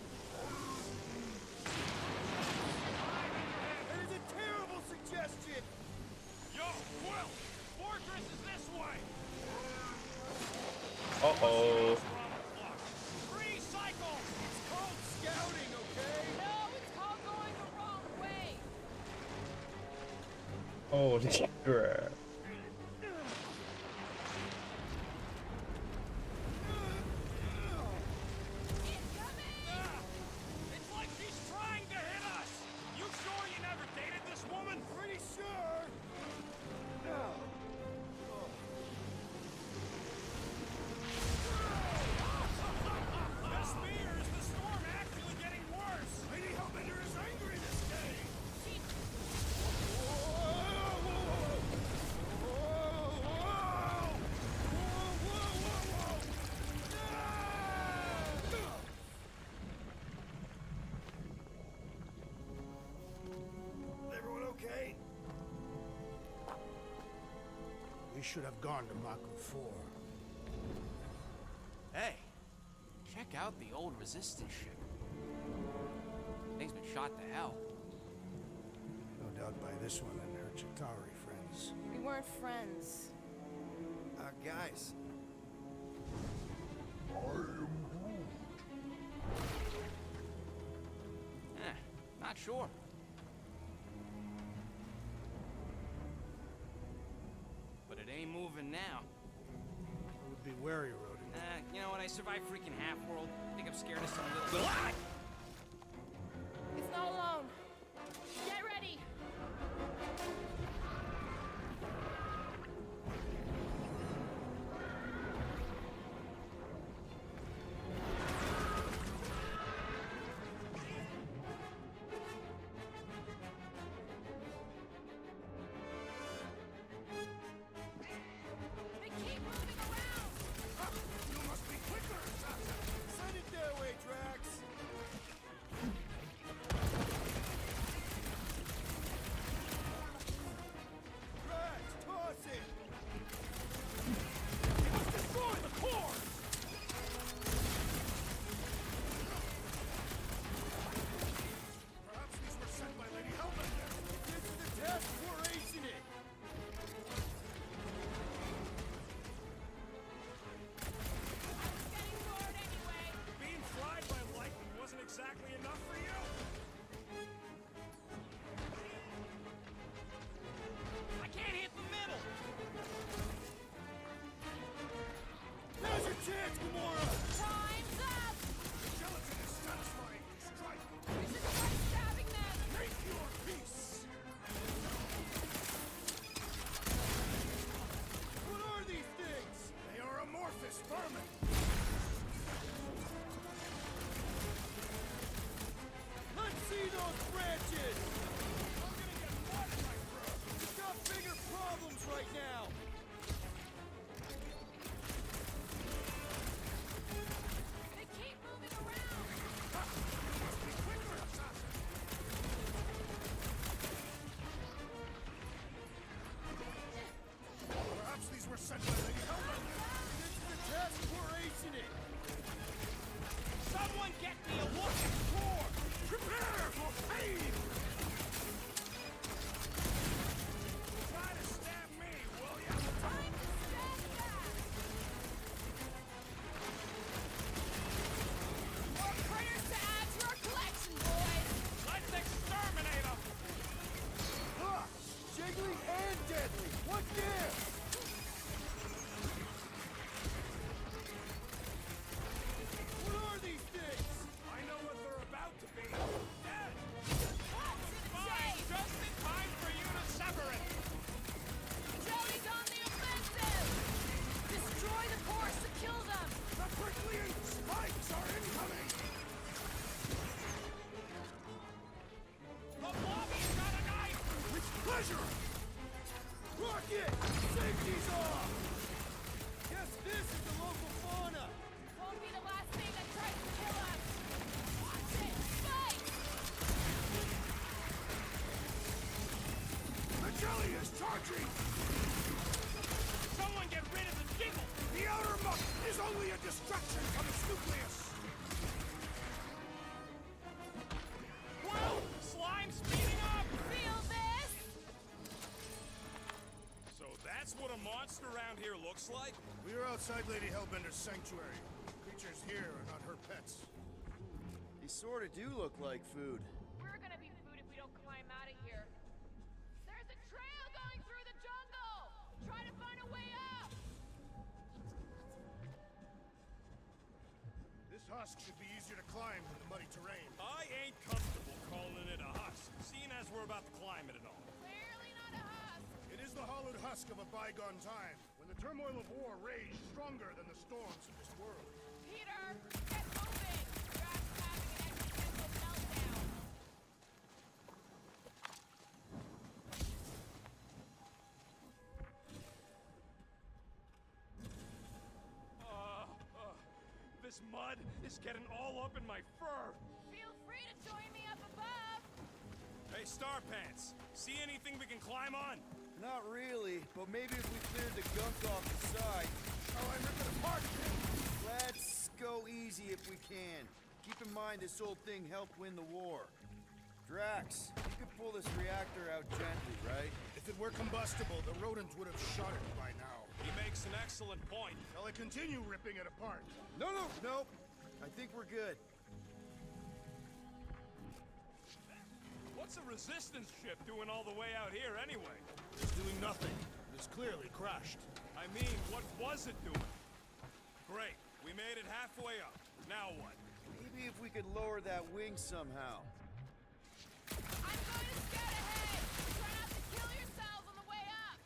That is a terrible suggestion! Yo, Quill! Fortress is this way! Uh-oh. Free cycle! It's called scouting, okay? No, it's called going the wrong way. Holy crap. It's like she's trying to hit us! You sure you never dated this woman? Pretty sure. The spear is the storm actually getting worse! Lady Hellbender is angry this day! Everyone okay? We should have gone to Mako 4. Hey, check out the old resistance ship. Thing's been shot to hell. No doubt by this one and her Chitauri friends. We weren't friends. Guys. Not sure. But it ain't moving now. I would be wary, Rodin. You know what? I survived freaking Half-World. I think I'm scared of some little... It's not alone. right now! They keep moving around! Perhaps these were sent by Lady Hellbender. This is the test, we're acing it! Someone get me a look at Core! Prepare for pain! Try to stab me, will ya? Time to stand back! More critters to add to our collection, boys! Let's exterminate them! Ha! Jiggly and deadly! What's this? What are these things? I know what they're about to be. Dead! Cut to the Fine, chase! just in time for you to sever it! Joey's on the offensive! Destroy the course to kill them! The prickly spikes are incoming! The Blobby's got a knife! With pleasure! Rocket! Safety's off! Guess this is the local fauna! Won't be the last thing that tries to kill us! Watch it! Spike! The jelly is charging! Someone get rid of the jiggle! The outer muck is only a distraction from its nucleus! Whoa! Slime speeding up! Feel this? So that's what a monster around here looks like? We are outside Lady Hellbender's sanctuary. Creatures here are not her pets. They sort of do look like food. We're gonna be food if we don't climb out of here. There's a trail going through the jungle! Try to find a way up! This husk should be easier to climb than the muddy terrain. I ain't comfortable calling it a husk, seeing as we're about to climb it and all. Clearly not a husk! It is the hollowed husk of a bygone time, when the turmoil of war raged stronger than the storms of this world. Peter, get moving! Drax having an existential meltdown! This mud is getting all up in my fur. Feel free to join me up above! Hey, Starpants, see anything we can climb on? Not really, but maybe if we cleared the gunk off the side. Oh, I ripped it apart! Let's go easy if we can. Keep in mind this old thing helped win the war. Drax, you could pull this reactor out gently, right? If it were combustible, the rodents would have shot it by now. He makes an excellent point. Shall I continue ripping it apart? No. I think we're good. What's a resistance ship doing all the way out here anyway? It's doing nothing. It's clearly crashed. I mean, what was it doing? Great, we made it halfway up. Now what? Maybe if we could lower that wing somehow. I'm going to scout ahead! Try not to kill yourselves on the way up!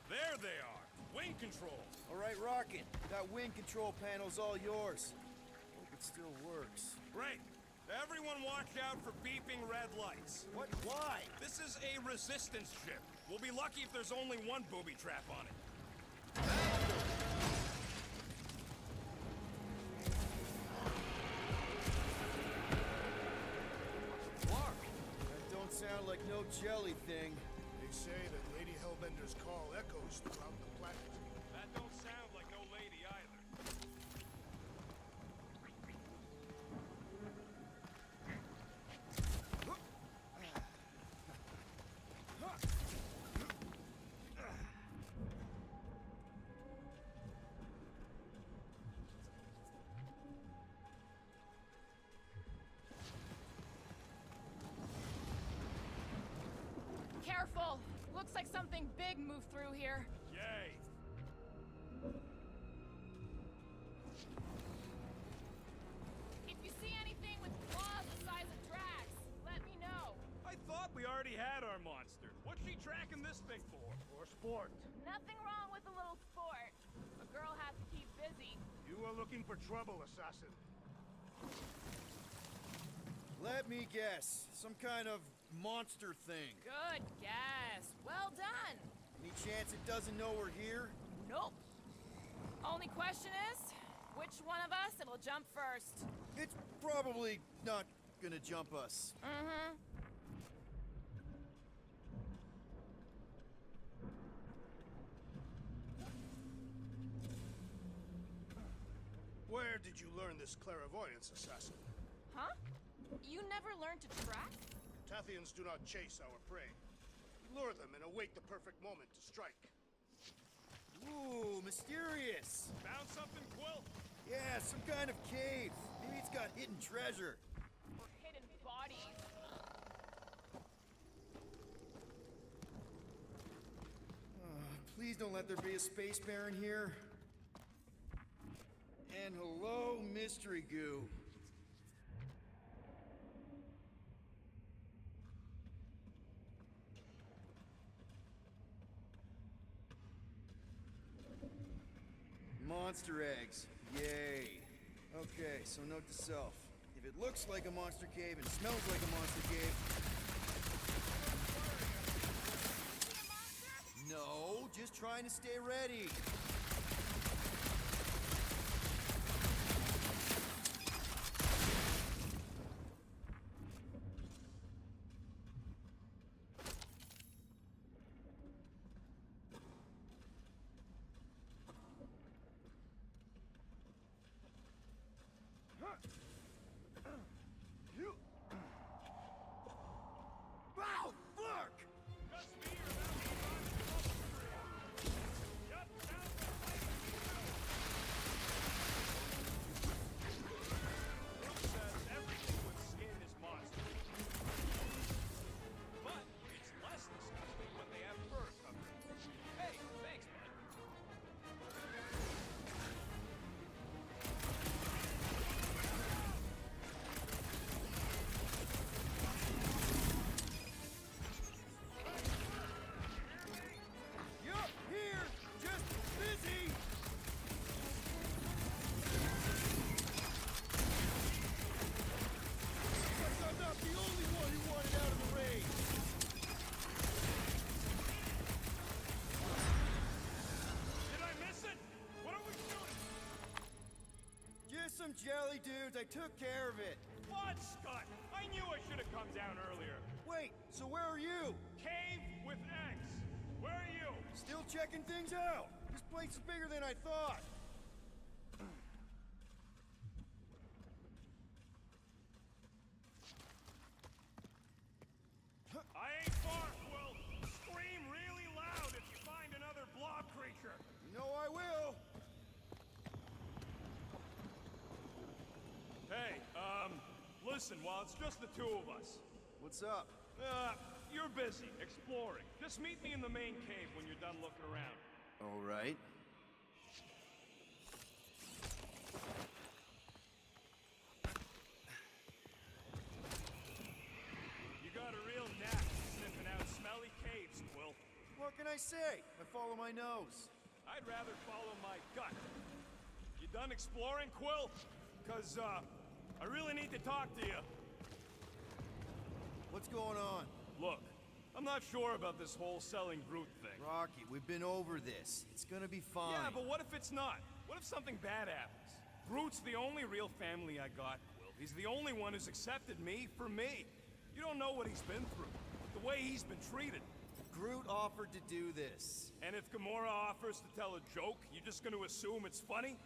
There they are. Wing control. All right, Rocket. That wing control panel's all yours. Hope it still works. Great. Everyone watch out for beeping red lights. What? Why? This is a resistance ship. We'll be lucky if there's only one booby trap on it. Clark, that don't sound like no jelly thing. They say that Lady Hellbender's call echoes throughout the planet. That don't sound like no lady either. Careful! Looks like something big moved through here. Yay. If you see anything with claws the size of Drax, let me know. I thought we already had our monster. What's she tracking this thing for? For sport. Nothing wrong with a little sport. A girl has to keep busy. You are looking for trouble, assassin. Let me guess. Some kind of monster thing. Good guess. Well done. Any chance chance it doesn't know we're here? Nope. Only question is, which one of us it'll jump first? It's probably not gonna jump us. Mm-hmm. Where did you learn this clairvoyance, assassin? Huh? You never learned to track? Tathians do not chase our prey. We lure them and await the perfect moment to strike. Ooh, mysterious. Found something, Quill? Yeah, some kind of cave. Maybe it's got hidden treasure. Or hidden bodies. Please don't let there be a space baron here. And hello, mystery goo. Monster eggs. Yay. Okay, so note to self. If it looks like a monster cave and smells like a monster cave... No, just trying to stay ready. Wow, fuck! Yup, here! Just busy! Like I'm not the only one who wanted out of the raid! Did I miss it? What are we shooting? Just some jelly dudes, I took care of it. What, Scott? I knew I should have come down earlier. Wait, so where are you? Cave with X. Where are you? Still checking things out. This place is bigger than I thought. I ain't far, Quill. Scream really loud if you find another blob creature. You know I will. Hey, listen, while it's just the two of us. What's up? You're busy, exploring. Just meet me in the main cave when you're done looking around. All right. You got a real knack for sniffing out smelly caves, Quill. What can I say? I follow my nose. I'd rather follow my gut. You done exploring, Quill? 'Cause, I really need to talk to you. What's going on? Look, I'm not sure about this whole selling Groot thing. Rocky, we've been over this. It's gonna be fine. Yeah, but what if it's not? What if something bad happens? Groot's the only real family I got, Will. He's the only one who's accepted me for me. You don't know what he's been through, the way he's been treated. Groot offered to do this. And if Gamora offers to tell a joke, you just gonna assume it's funny?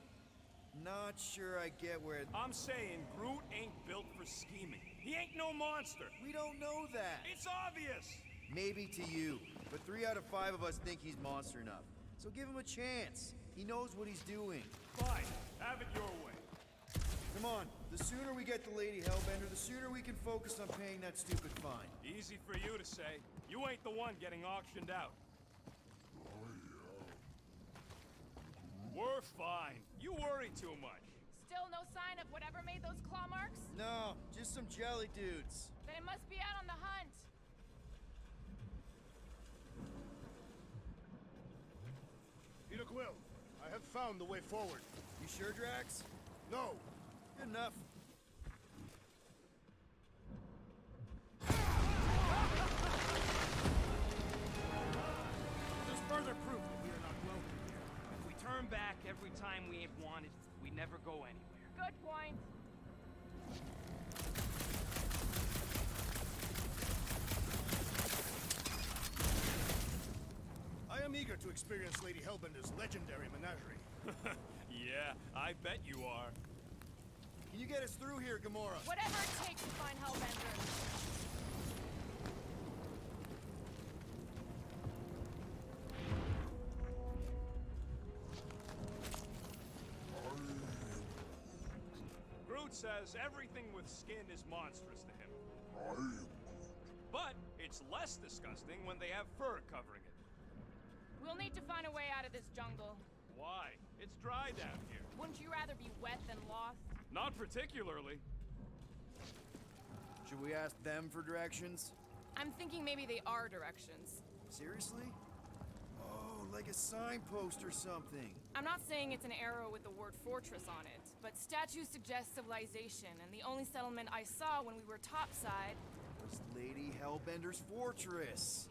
Not sure I get where... I'm saying Groot ain't built for scheming. He ain't no monster. We don't know that. It's obvious. Maybe to you, but 3 out of 5 of us think he's monster enough. So give him a chance. He knows what he's doing. Fine, have it your way. Come on, the sooner we get the Lady Hellbender, the sooner we can focus on paying that stupid fine. Easy for you to say. You ain't the one getting auctioned out. We're fine. You worry too much. Still no sign of whatever made those claw marks? No, just some jelly dudes. Then it must be out on the hunt. Peter Quill, I have found the way forward. You sure, Drax? No, Good enough. There's further turn back every time we ain't wanted, we never go anywhere. Good point. I am eager to experience Lady Hellbender's legendary menagerie. Yeah, I bet you are. Can you get us through here, Gamora? Whatever it takes to find Hellbender. Groot says everything with skin is monstrous to him. I am Groot. But it's less disgusting when they have fur covering it. We'll need to find a way out of this jungle. Why? It's dry down here. Wouldn't you rather be wet than lost? Not particularly. Should we ask them for directions? I'm thinking maybe they are directions. Seriously? Oh, like a signpost or something. I'm not saying it's an arrow with the word fortress on it, but statues suggest civilization, and the only settlement I saw when we were topside Was Lady Hellbender's fortress.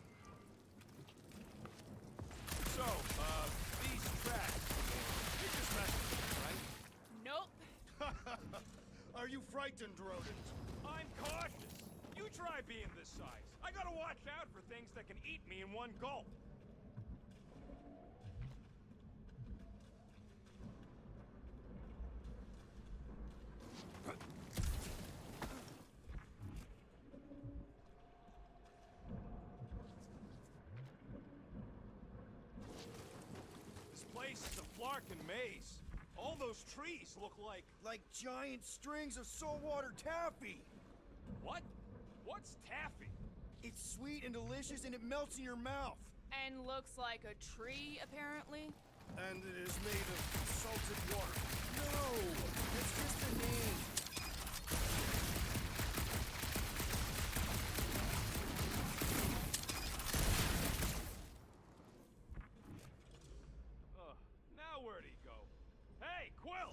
So, these tracks, you're just messing with me, right? Nope. Are you frightened, rodent? I'm cautious. You try being this size. I gotta watch out for things that can eat me in one gulp. This place is a Flarkin maze. All those trees look like... Like giant strings of saltwater taffy. What? What's taffy? It's sweet and delicious and it melts in your mouth. And looks like a tree, apparently. And it is made of salted water. No, it's just a name. Now where'd he go? Hey, Quill!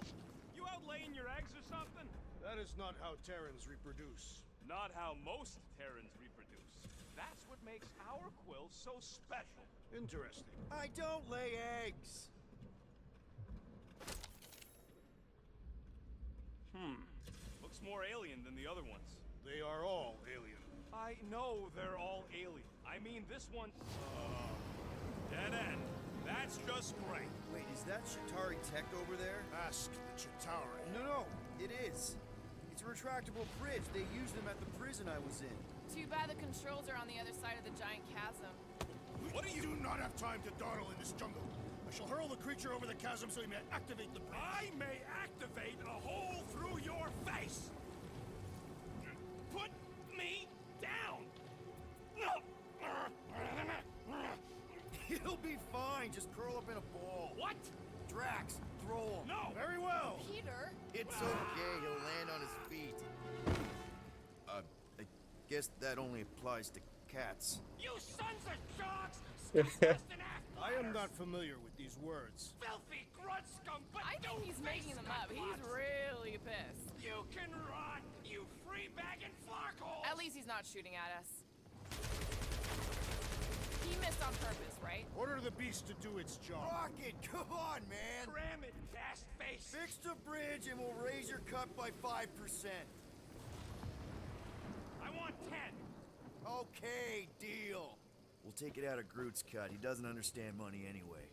You out laying your eggs or something? That is not how Terrans reproduce. Not how most Terrans reproduce. That's what makes our Quill so special. Interesting. I don't lay eggs. Looks more alien than the other ones. They are all alien. I know they're all alien. I mean, this one... dead end. That's just great. Wait, is that Chitauri tech over there? Ask the Chitauri. No, it is. It's a retractable bridge. They used them at the prison I was in. Too bad the controls are on the other side of the giant chasm. What do you... do not have time to dawdle in this jungle. I shall hurl the creature over the chasm so he may activate the bridge. I may activate a hole through your face! Put me down! He'll be fine. Just curl up in a ball. What? Drax, throw him. No! Very well. Peter? It's okay. He'll land on his feet. I guess that only applies to cats. You sons of dogs! Disgusting ass I am not familiar with these words. filthy grunt scum, but I think he's making them up. He's really pissed. You can run, you free-bagging flarkhole! At least he's not shooting at us. He missed on purpose, right? Order the beast to do its job. Rocket, come on, man. Cram it, gas face! Fix the bridge and we'll raise your cut by 5%. I want 10! Okay, deal. We'll take it out of Groot's cut. He doesn't understand money anyway.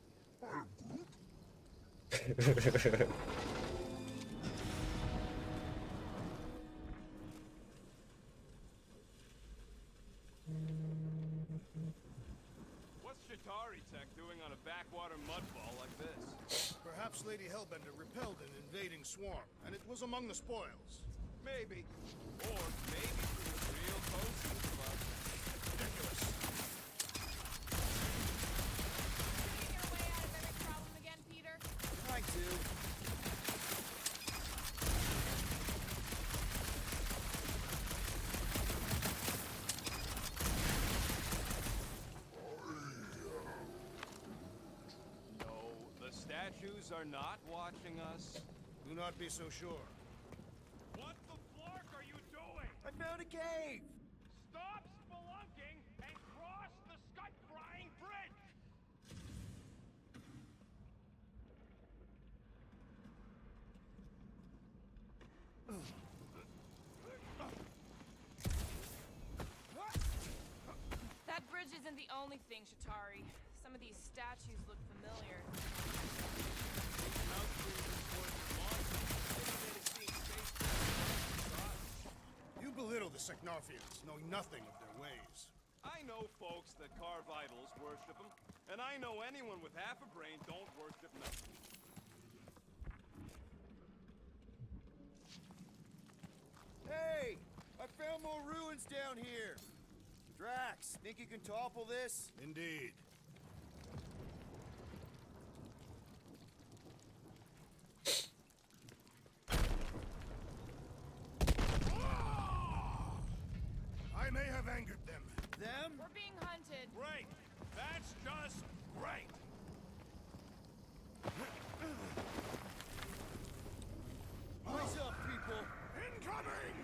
What's Chitauri Tech doing on a backwater mudball like this? Perhaps Lady Hellbender repelled an invading swarm, and it was among the spoils. Maybe. Or maybe she was real close to the club. Ridiculous. Finding your way out of every problem again, Peter? Try to. No, the statues are not watching us. Do not be so sure. What the flark are you doing? I found a cave. Stop spelunking and cross the scut-frying bridge! isn't the only thing, Shatari. Some of these statues look familiar. You belittle the Seknarfians, knowing nothing of their ways. I know folks that carve idols worship them, and I know anyone with half a brain don't worship nothing. Hey! I found more ruins down here! Drax, think you can topple this? Indeed. I may have angered them. Them? We're being hunted. Great! That's just great! Eyes up, people! Incoming!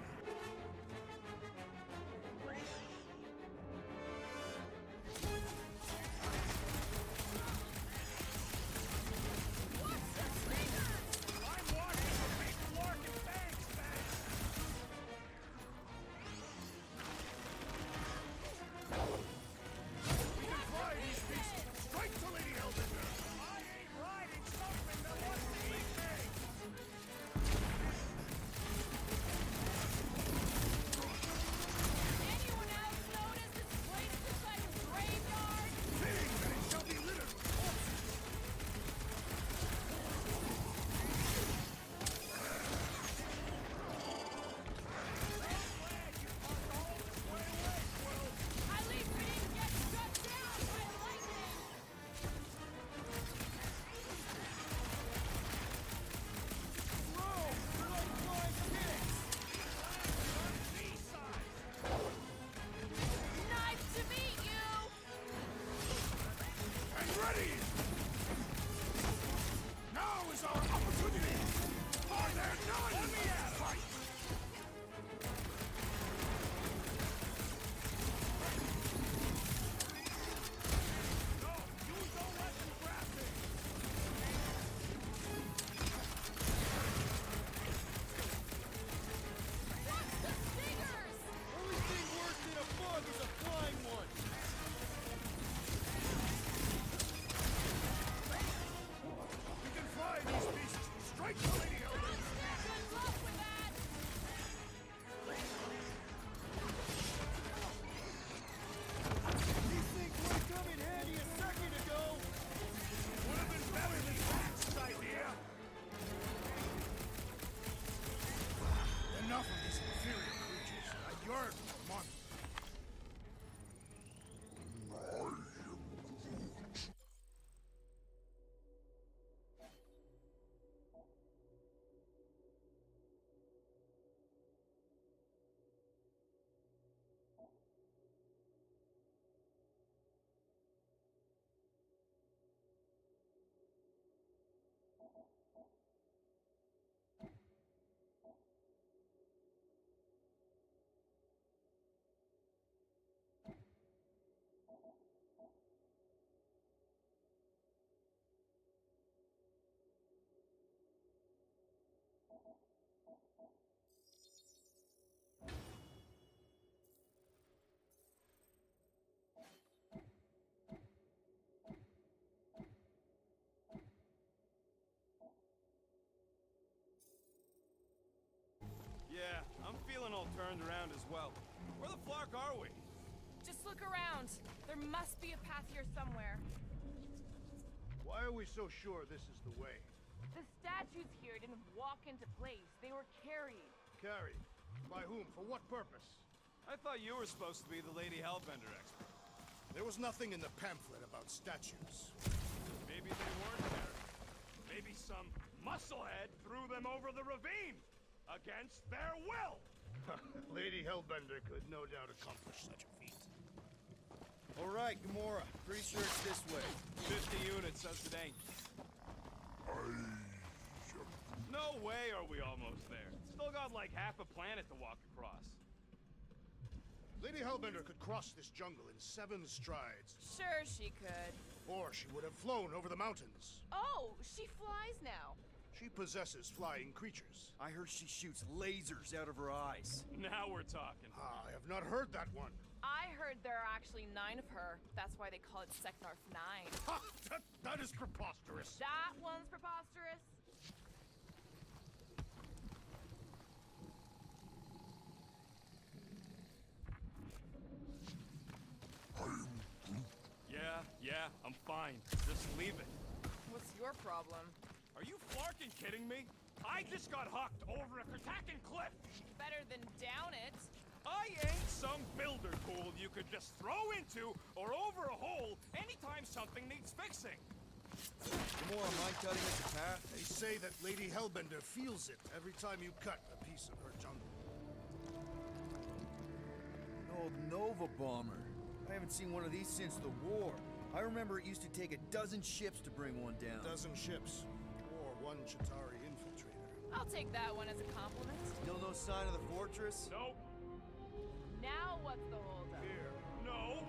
I'm watching the big Lark and Banks, man! We can fly these beasts straight to Lady Hellbender! I ain't riding something that wants to eat me! Anyone else notice this place looks like a graveyard? Fitting that it shall be littered with corpses! At least we didn't get shut down by lightning! Whoa! They're like flying pigs! Nice to meet you! And ready! Now is our opportunity! Are there none? Let me at fight! No! You don't let them grab me! Watch the stingers! Only thing worse than a bug is a flying one! We can fly these beasts straight to Lady Hellbender! Good luck with that! These things would have come in handy a second ago! Would have been better than Drax's idea! Enough of these inferior creatures. I yearn for money. Yeah, I'm feeling all turned around as well. Where the flark are we? Just look around. There must be a path here somewhere. Why are we so sure this is the way? The statues here didn't walk into place. They were carried. Carried? By whom? For what purpose? I thought you were supposed to be the Lady Hellbender expert. There was nothing in the pamphlet about statues. Maybe they weren't carried. Maybe some musclehead threw them over the ravine! Against their will! Lady Hellbender could no doubt accomplish such a feat. Alright, Gamora. Pretty sure it's this way. 50 units says it ain't. No way are we almost there. Still got like half a planet to walk across. Lady Hellbender could cross this jungle in 7 strides. Sure she could. Or she would have flown over the mountains. Oh, she flies now. She possesses flying creatures. I heard she shoots lasers out of her eyes. Now we're talking. I have not heard that one. I heard there are actually 9 of her. That's why they call it Seknarf 9. Ha! That is preposterous. That one's preposterous. Yeah, I'm fine. Just leave it. What's your problem? Are you flarking kidding me? I just got hucked over a Kratakan cliff. Better than down it. I ain't some builder tool you could just throw into or over a hole anytime something needs fixing. Gamora, mind cutting us a path? They say that Lady Hellbender feels it every time you cut a piece of her jungle. An old Nova bomber. I haven't seen one of these since the war. I remember it used to take a dozen ships to bring one down. A dozen ships, or one Chitauri infiltrator. I'll take that one as a compliment. Still no sign of the fortress? Nope. Now what's the holdup? Here. No.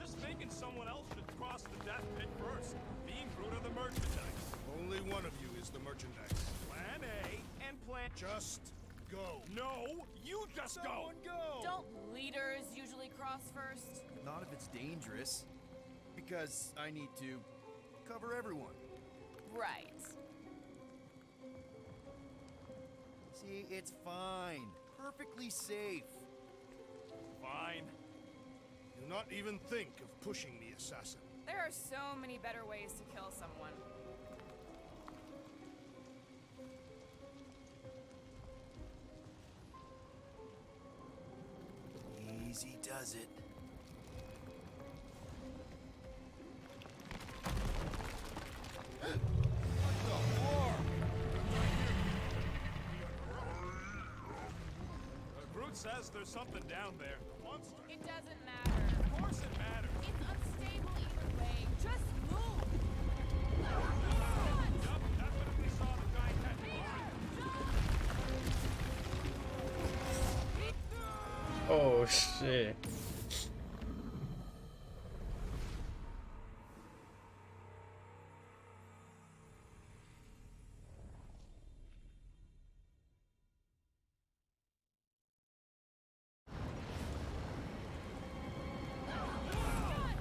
Just thinking someone else should cross the death pit first. Being Groot of the merchandise. Only one of you is the merchandise. Plan A and plan... Just go. No, you just Someone go. Don't leaders usually cross first? Not if it's dangerous. Because I need to cover everyone. Right. See, it's fine. Perfectly safe. Fine. Do not even think of pushing the assassin. There are so many better ways to kill someone. Easy does it. Groot says there's something down there. A monster. It doesn't matter. Of course it matters. It's unstable either way. Just move! Yup, definitely saw the giant head. Oh shit.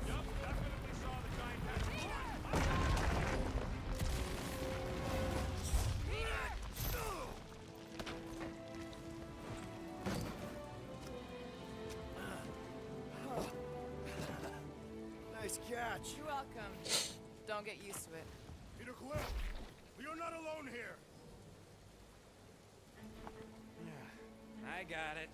Yup, definitely saw the giant head. Nice catch. You're welcome. Don't get used to it. Peter Quill, we are not alone here. I got it.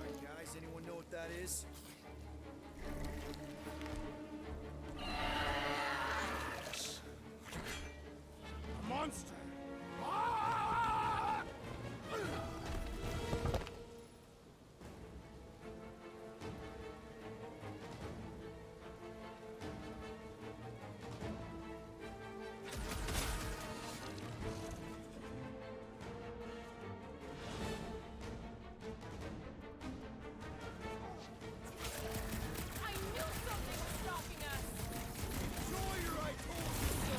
Alright, guys, anyone know what that is? A monster. I knew something was stalking us! Sawyer, I told you so!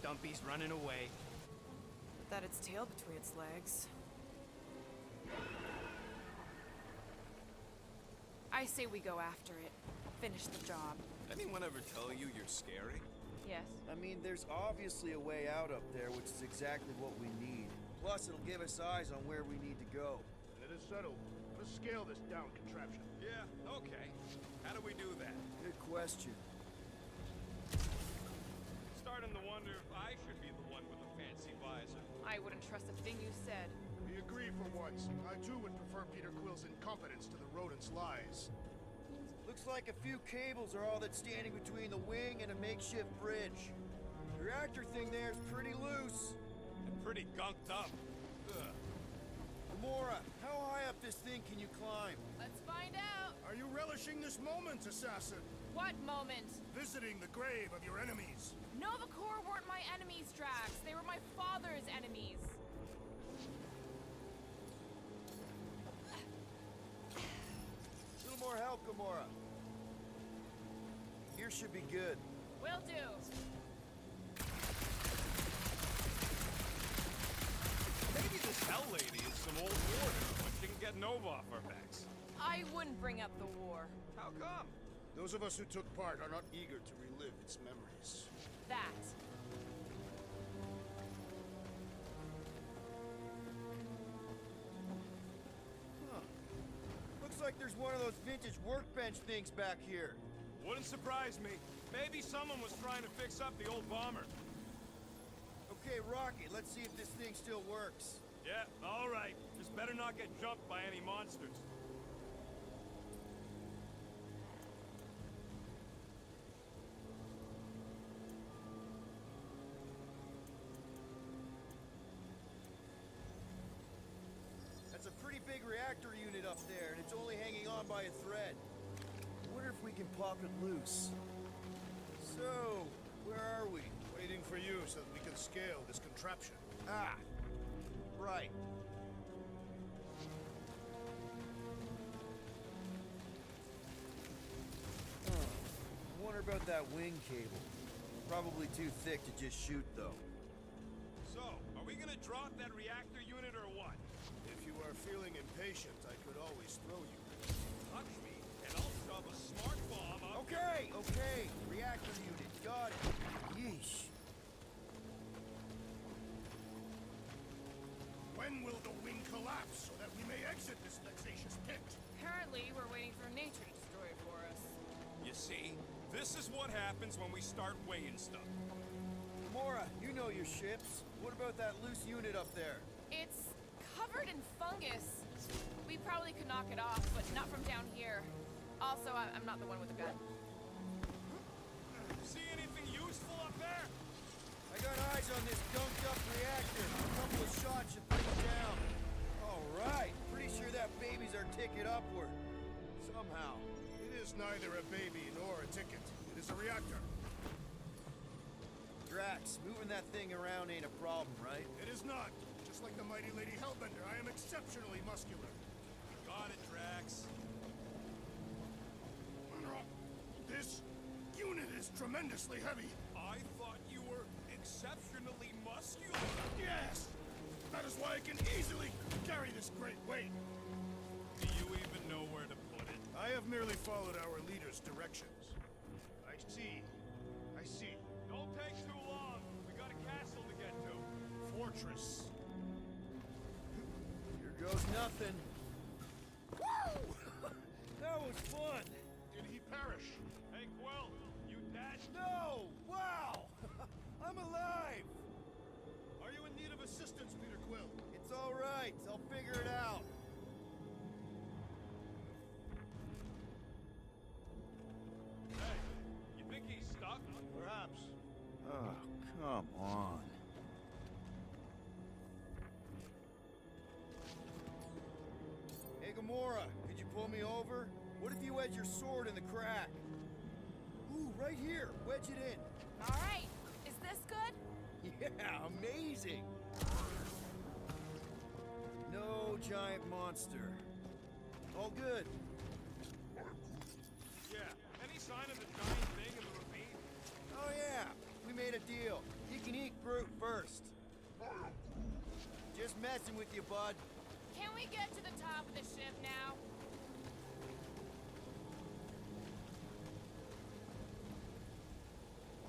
Stumpy's running away. That its tail between its legs. I say we go after it. Finish the job. Anyone ever tell you you're scary? Yes. I mean, there's obviously a way out up there, which is exactly what we need. Plus, it'll give us eyes on where we need to go. It is settled. Let's scale this down contraption. Yeah, okay. How do we do that? Good question. Starting to wonder if I should be the one with the fancy visor. I wouldn't trust a thing you said. We agree for once. I too would prefer Peter Quill's incompetence to the rodent's lies. Looks like a few cables are all that's standing between the wing and a makeshift bridge. The reactor thing there's pretty loose. And pretty gunked up. Ugh. Gamora, how high up this thing can you climb? Let's find out. Are you relishing this moment, assassin? What moment? Visiting the grave of your enemies. Nova Corps weren't my enemies, Drax. They were my father's enemies. A little more help, Gamora. Here should be good. Will do. Maybe this Hell Lady is some old warrior, but she can get Nova off our backs. I wouldn't bring up the war. How come? Those of us who took part are not eager to relive its memories. That. Huh. Looks like there's one of those vintage workbench things back here. Wouldn't surprise me. Maybe someone was trying to fix up the old bomber. Okay, Rocky, let's see if this thing still works. Yeah, all right. Just better not get jumped by any monsters. That's a pretty big reactor unit up there, and it's only hanging on by a thread. I wonder if we can pop it loose. So, where are we? Waiting for you so that we can scale this contraption. Ah, right. I wonder about that wing cable. Probably too thick to just shoot, though. So, are we gonna drop that reactor unit or what? If you are feeling impatient, I could always throw you. Touch me, and I'll shove a smart bomb up. Okay, okay. Reactor unit, got it. Yeesh. When will the wing collapse so that we may exit this vexatious pit? Apparently, we're waiting for nature to destroy it for us. You see, this is what happens when we start weighing stuff. Gamora, you know your ships. What about that loose unit up there? It's covered in fungus. We probably could knock it off, but not from down here. Also, I'm not the one with the gun. See anything useful up there? I got eyes on this gunked up reactor. A couple of shots should bring it down. All right. Pretty sure that baby's our ticket upward. Somehow. It is neither a baby nor a ticket. It is a reactor. Drax, moving that thing around ain't a problem, right? It is not. Just like the mighty Lady Hellbender, I am exceptionally muscular. Got it, Drax. This unit is tremendously heavy. I thought you were exceptionally muscular. Yes! That is why I can easily carry this great weight. Do you even know where to put it? I have merely followed our leader's directions. I see. I see. Don't take too long. We got a castle to get to. Fortress. Here goes nothing. Woo! That was fun. Did he perish? Hey, Quill, you dead? No! Wow! I'm alive! Are you in need of assistance, Peter Quill? It's all right. I'll figure it out. Hey, you think he's stuck? Perhaps. Oh, come on. Hey, Gamora, could you pull me over? What if you wedge your sword in the crack? Ooh, right here. Wedge it in. All right. Is this good? Yeah, amazing. No giant monster. All good. Yeah. Any sign of the giant thing in the ravine? Oh yeah, we made a deal. He can can eat Groot first. Just messing with you, bud. Can we get to the top of the ship now?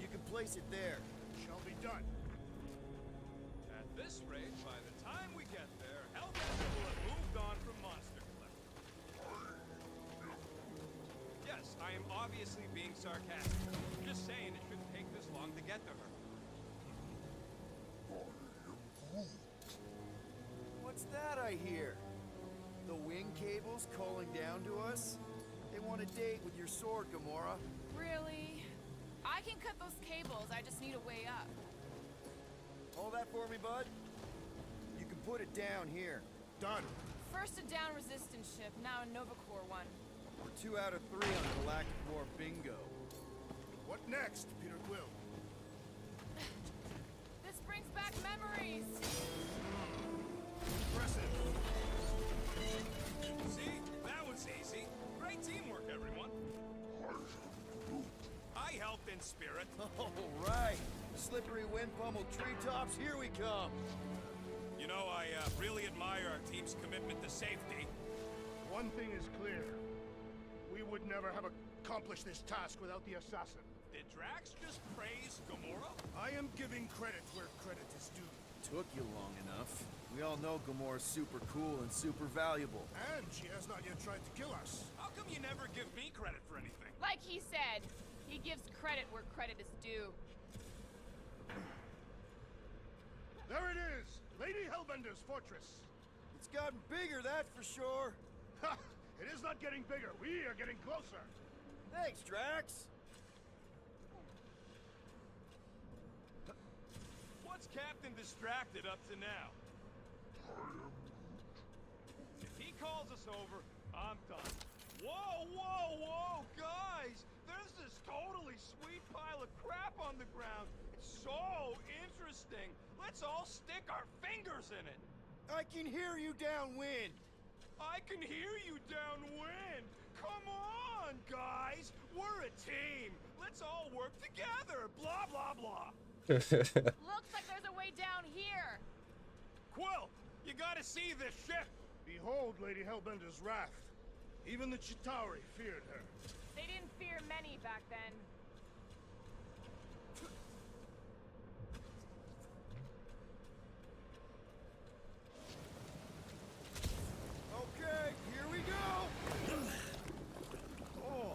You can place it there. Shall be done. At this rate, by the time we get there, Hellbender will have moved on from Monster Collector. Yes, I am obviously being sarcastic. Just saying it shouldn't take this long to get to her. What's that I hear? The wing cables calling down to us? They want a date with your sword, Gamora. Really? I can cut those cables, I just need a way up. Hold that for me, bud. You can put it down here. Done. First a down resistance ship, now a Nova Corps one. We're 2 out of 3 on Galactic War bingo. What next, Peter Quill? This brings back memories! Impressive. See? That was easy. Great teamwork, everyone. I helped in spirit. All right. Slippery wind pummeled treetops, here we come. You know, I really admire our team's commitment to safety. One thing is clear. We would never have accomplished this task without the assassin. Did Drax just praise Gamora? I am giving credit where credit is due. Took you long enough. We all know Gamora's super cool and super valuable. And she has not yet tried to kill us. How come you never give me credit for anything? Like he said, he gives credit where credit is due. There it is! Lady Hellbender's fortress. It's gotten bigger, that's for sure. Ha! It is not getting bigger. We are getting closer. Thanks, Drax. What's Captain Distracted up to now? If he calls us over, I'm done. Whoa, whoa, whoa, guys! There's this totally sweet pile of crap on the ground. It's so interesting. Let's all stick our fingers in it. I can hear you downwind. I can hear you downwind. Come on, guys. We're a team. Let's all work together. Blah, blah, blah. Looks like there's a way down here. Quill, you gotta see this ship. Behold Lady Hellbender's wrath. Even the Chitauri feared her. They didn't fear many back then. Okay, here we go. Oh,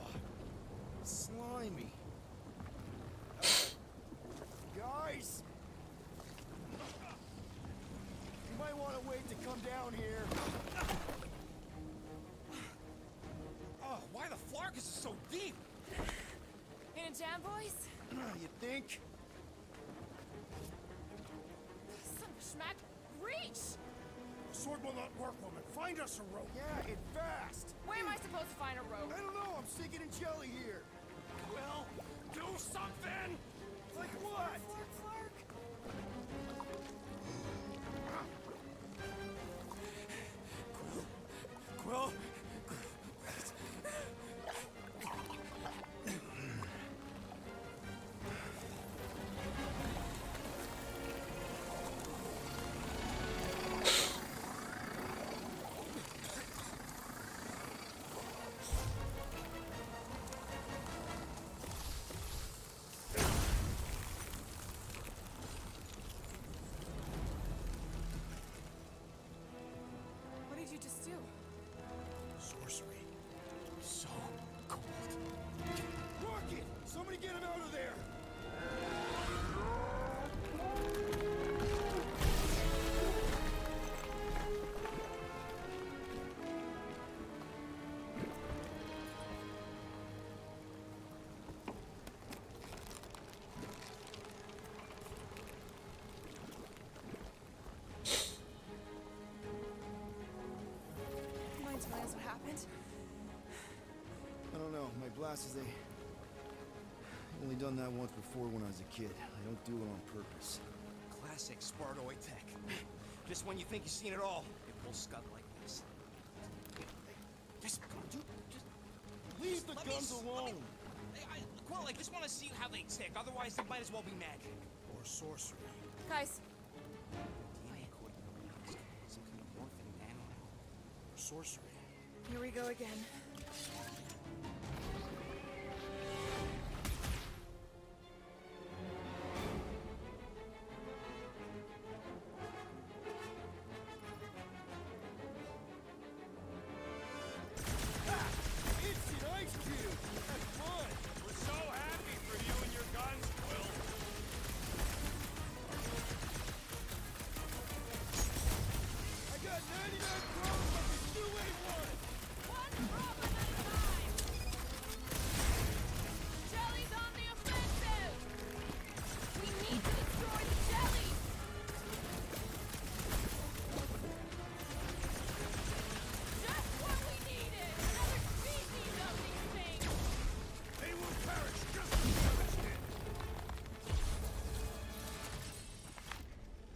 slimy. Guys, you might want to wait to come down here. Oh, why the Flarkus is so deep? In a jam, boys? You think? Son of a schmack, reach! Sword will not work, woman. Find us a rope. Yeah, and fast. Where am I supposed to find a rope? I don't know, I'm sinking in jelly here. Quill, do something. Like what? Quill. What did you just do? Sorcery. So cold. Rocket! Somebody get him out of there! Mind telling us what happened? I don't know. My glasses, they... Only done that once before when I was a kid. I don't do it on purpose. Classic Spartoid tech. Just when you think you've seen it all, it pulls scud like this. Just, dude, just... Leave the let me guns s- alone! Quill, I just want to see how they tick. Otherwise, they might as well be magic. Or sorcery. Guys, DNA code. Some kind of morphing nano. For sorcery. here we go again. Instant ice cube! That's fun! We're so happy for you and your guns, Quill. I got 99 chromes on this new A1! Jelly's on the offensive! We need to destroy the jelly! Just what we needed! Another species of these things! They will perish just as Jellies did.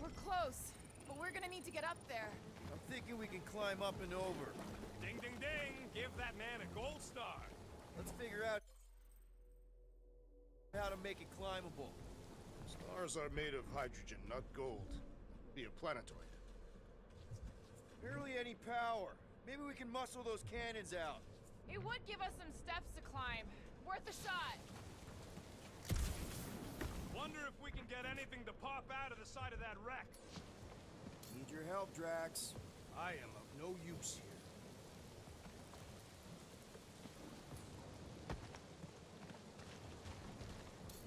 We're close, but we're gonna need to get up there. I'm thinking we can climb up and over. Ding, ding, ding. Give that man a gold star. Let's figure out how to make it climbable. Stars are made of hydrogen, not gold. Be a planetoid. Barely any power. Maybe we can muscle those cannons out. It would give us some steps to climb. Worth a shot. Wonder if we can get anything to pop out of the side of that wreck. Need your help, Drax. I am of no use here.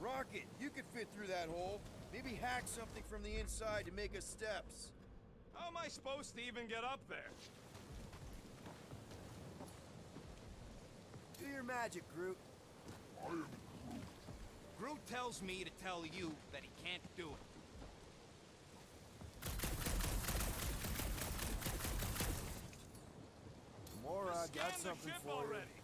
Rocket, you could fit through that hole. Maybe hack something from the inside to make us steps. How am I supposed to even get up there? Do your magic, Groot. I am Groot tells me to tell you that he can't do it. Gamora, Just got scan the something ship for already. you.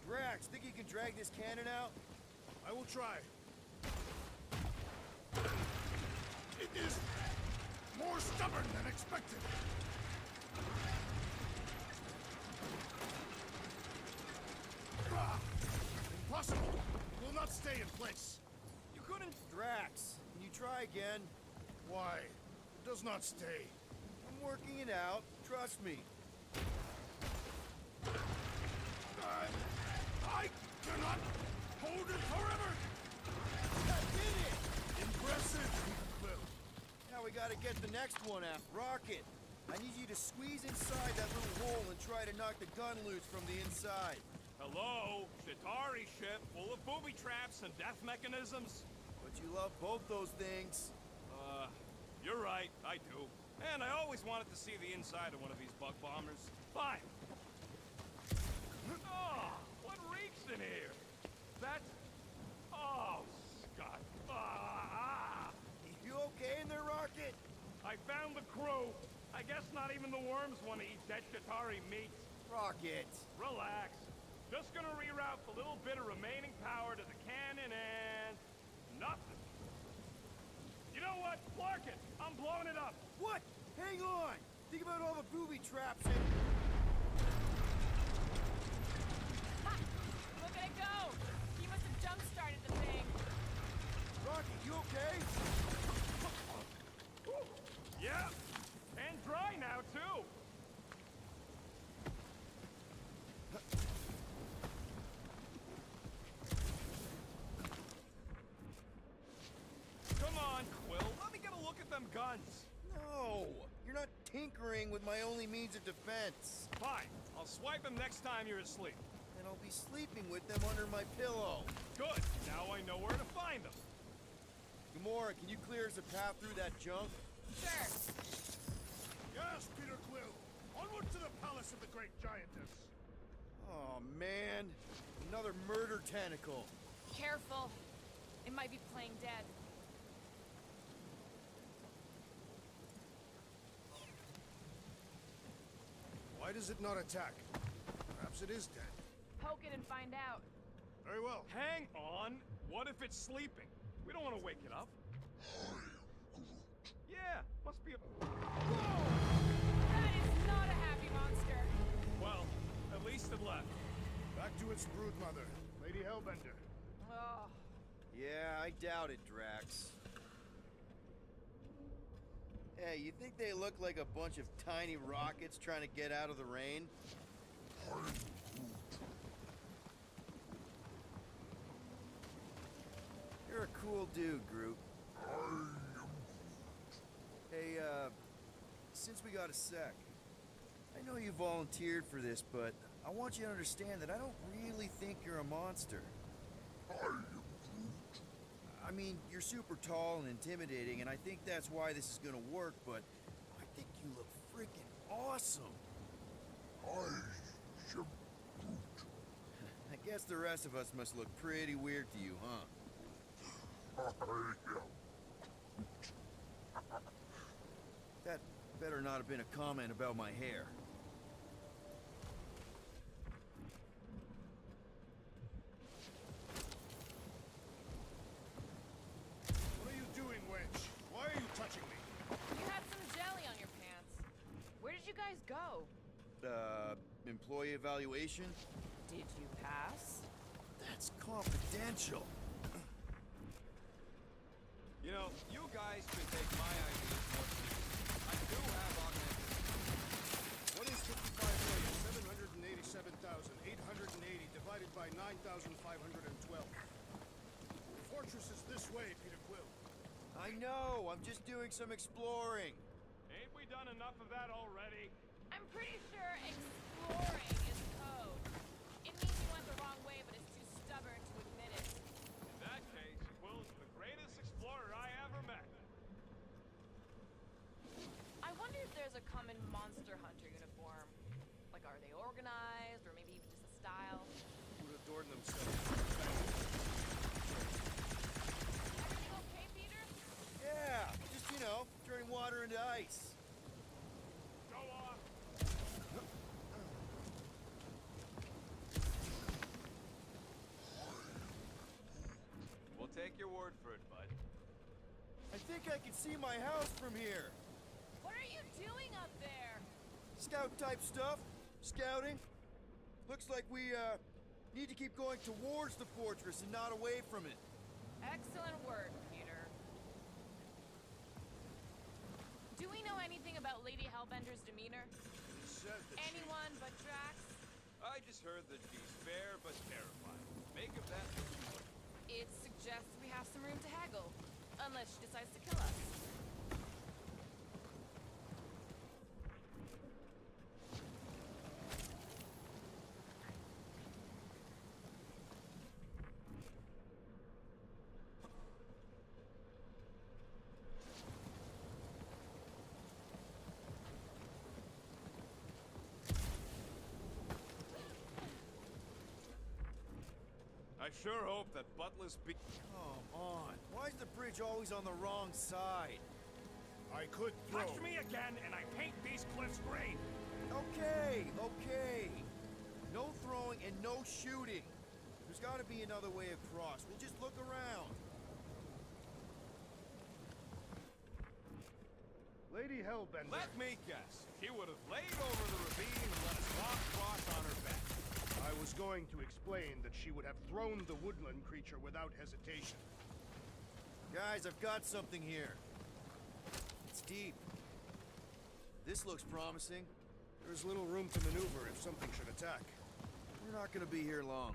Drax, think you can drag this cannon out? I will try. It is more stubborn than expected. Ah, impossible. It will not stay in place. You couldn't. Drax, can you try again? Why? It does not stay. I'm working it out. Trust me. I cannot hold it forever. I did it! Impressive, Quill. Now we gotta get the next one out. Rocket, I need you to squeeze inside that little hole and try to knock the gun loose from the inside. Hello? Chitauri ship full of booby traps and death mechanisms? But you love both those things. You're right, I do. And I always wanted to see the inside of one of these bug bombers. Fine. Oh, what reeks in here? That... Oh, Scott. You okay in there, Rocket? I found the crew. I guess not even the worms want to eat dead Chitauri meat. Rocket. Relax. Just gonna reroute the little bit of remaining power to the cannon and... nothing. You know what? Clark it! I'm blowing it up! What? Hang on! Think about all the booby traps and... Ha! Look at it go! He must have jump-started the thing. Rocket, you okay? Yeah! And dry now, too! Come on, Quill. Let me get a look at them guns. No! You're not tinkering with my only means of defense. Fine. I'll swipe them next time you're asleep. And I'll be sleeping with them under my pillow. Good. Now I know where to find them. Gamora, can you clear us a path through that junk? Sure. Yes, Peter Quill. Onward to the palace of the great giantess. Oh, man. Another murder tentacle. Careful. It might be playing dead. Why does it not attack? Perhaps it is dead. Poke it and find out. Very well. Hang on. What if it's sleeping? We don't want to wake it up. Yeah, must be a... That is not a happy monster. bastard left? Back to its brood mother, Lady Hellbender. Oh, Yeah, I doubt it, Drax. Hey, you think they look like a bunch of tiny rockets trying to get out of the rain? You're a cool dude, Groot. Hey, since we got a sec, I know you volunteered for this, but I want you to understand that I don't really think you're a monster. I mean, you're super tall and intimidating, and I think that's why this is gonna work, but I think you look freaking awesome. I guess the rest of us must look pretty weird to you, huh? That better not have been a comment about my hair. What are you doing, Wedge? Why are you touching me? You had some jelly on your pants. Where did you guys go? Employee evaluation? Did you pass? That's confidential. You know, you guys should take my ideas more seriously. I do have augmented. What is 55,787,880 divided by 9,512? The fortress is this way, Peter Quill. I know, I'm just doing some exploring. Ain't we done enough of that already? I'm pretty sure exploring is code. It means you went the wrong way, but it's too stubborn to admit it. In that case, Quill's the greatest explorer I ever met. I wonder if there's a common monster hunter uniform. Like, are they organized, or maybe even just a style? Would adorn themselves. Everything okay, Peter? Yeah, just, turning water into ice. Go off. We'll take your word for it, bud. I think I can see my house from here. What are you doing up there? Scout type stuff. Scouting. Looks like we, need to keep going towards the fortress and not away from it. Excellent work, Peter. Do we know anything about Lady Hellbender's demeanor? He said that Anyone but Drax? I just heard that she's fair but terrified. Make of that what you will. It suggests we have some room to haggle. Unless she decides to kill us. I sure hope that Butler's Come on. Why is the bridge always on the wrong side? I could throw. Touch me again, and I paint these cliffs green. Okay. No throwing and no shooting. There's gotta be another way across. We'll just look around. Lady Hellbender. Let me guess. She would have laid over the ravine and let us walk across on her back. I was going to explain that she would have thrown the woodland creature without hesitation. Guys, I've got something here. It's deep. This looks promising. There's little room to maneuver if something should attack. We're not gonna be here long.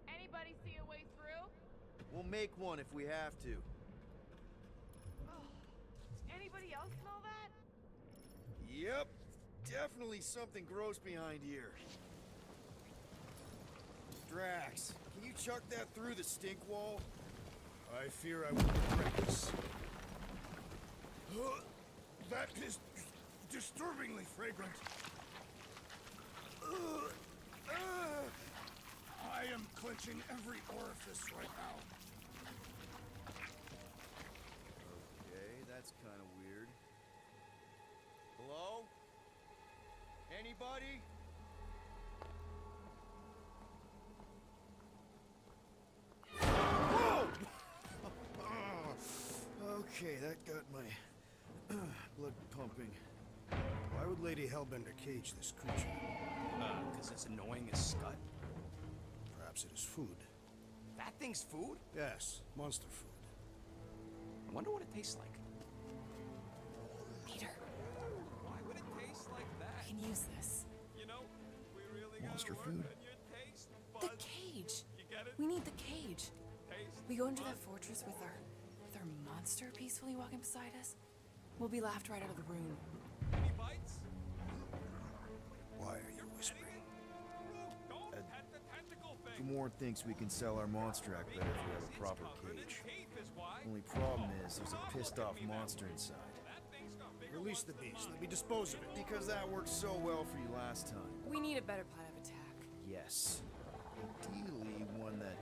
Anybody see a way through? We'll make one if we have to. Anybody else smell that? Yep. Definitely something gross behind here. Drax, can you chuck that through the stink wall? I fear I will regret this. That is disturbingly fragrant. I am clenching every orifice right now. Okay, that's kind of weird. Hello? Anybody? Whoa! Okay, that got my blood pumping. Why Why would Lady Hellbender cage this creature? Because it's annoying as scut. Perhaps it is food. That thing's food? Yes, monster food. I wonder what it tastes like. Peter, Why would it taste like we that? can use this. You know, we really Monster gotta food? work on your taste The buds. cage. You get it? We need the cage. Taste We go into buds. that fortress with our monster peacefully walking beside us. We'll be laughed right out of the room. Any bites? Why are you whispering? Don't pet the tentacle thing. Gamorrean thinks we can sell our monster act better if we have a It's proper covered in cage. teeth is why. Only problem is there's a pissed off monster inside. That thing's got bigger Release ones the than beast. mine. Let me dispose of it. Because that worked so well for you last time. We need a better plan of attack. Yes. Ideally, one that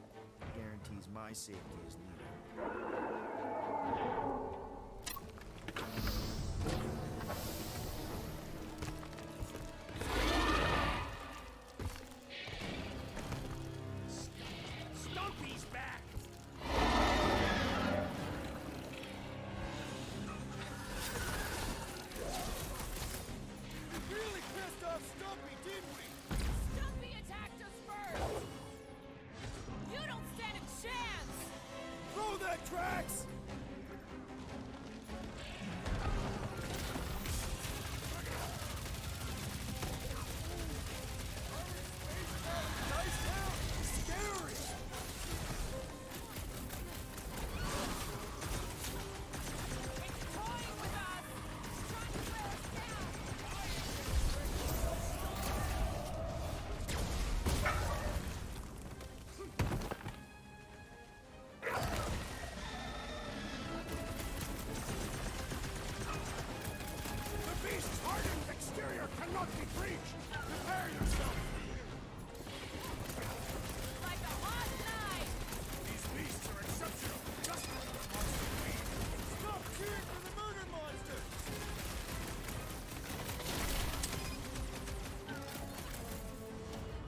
guarantees my safety as leader. Stumpy's back! We really pissed off Stumpy, didn't we? Stumpy attacked us first! You don't stand a chance! Throw that, Drax! Nice town! Scary! It's toying with us! Trying to wear us down! The beast's hardened exterior cannot be breached! Prepare yourself! Like a hot knife! These beasts are exceptional, just like the monster queen. Stop cheering for the murder monster!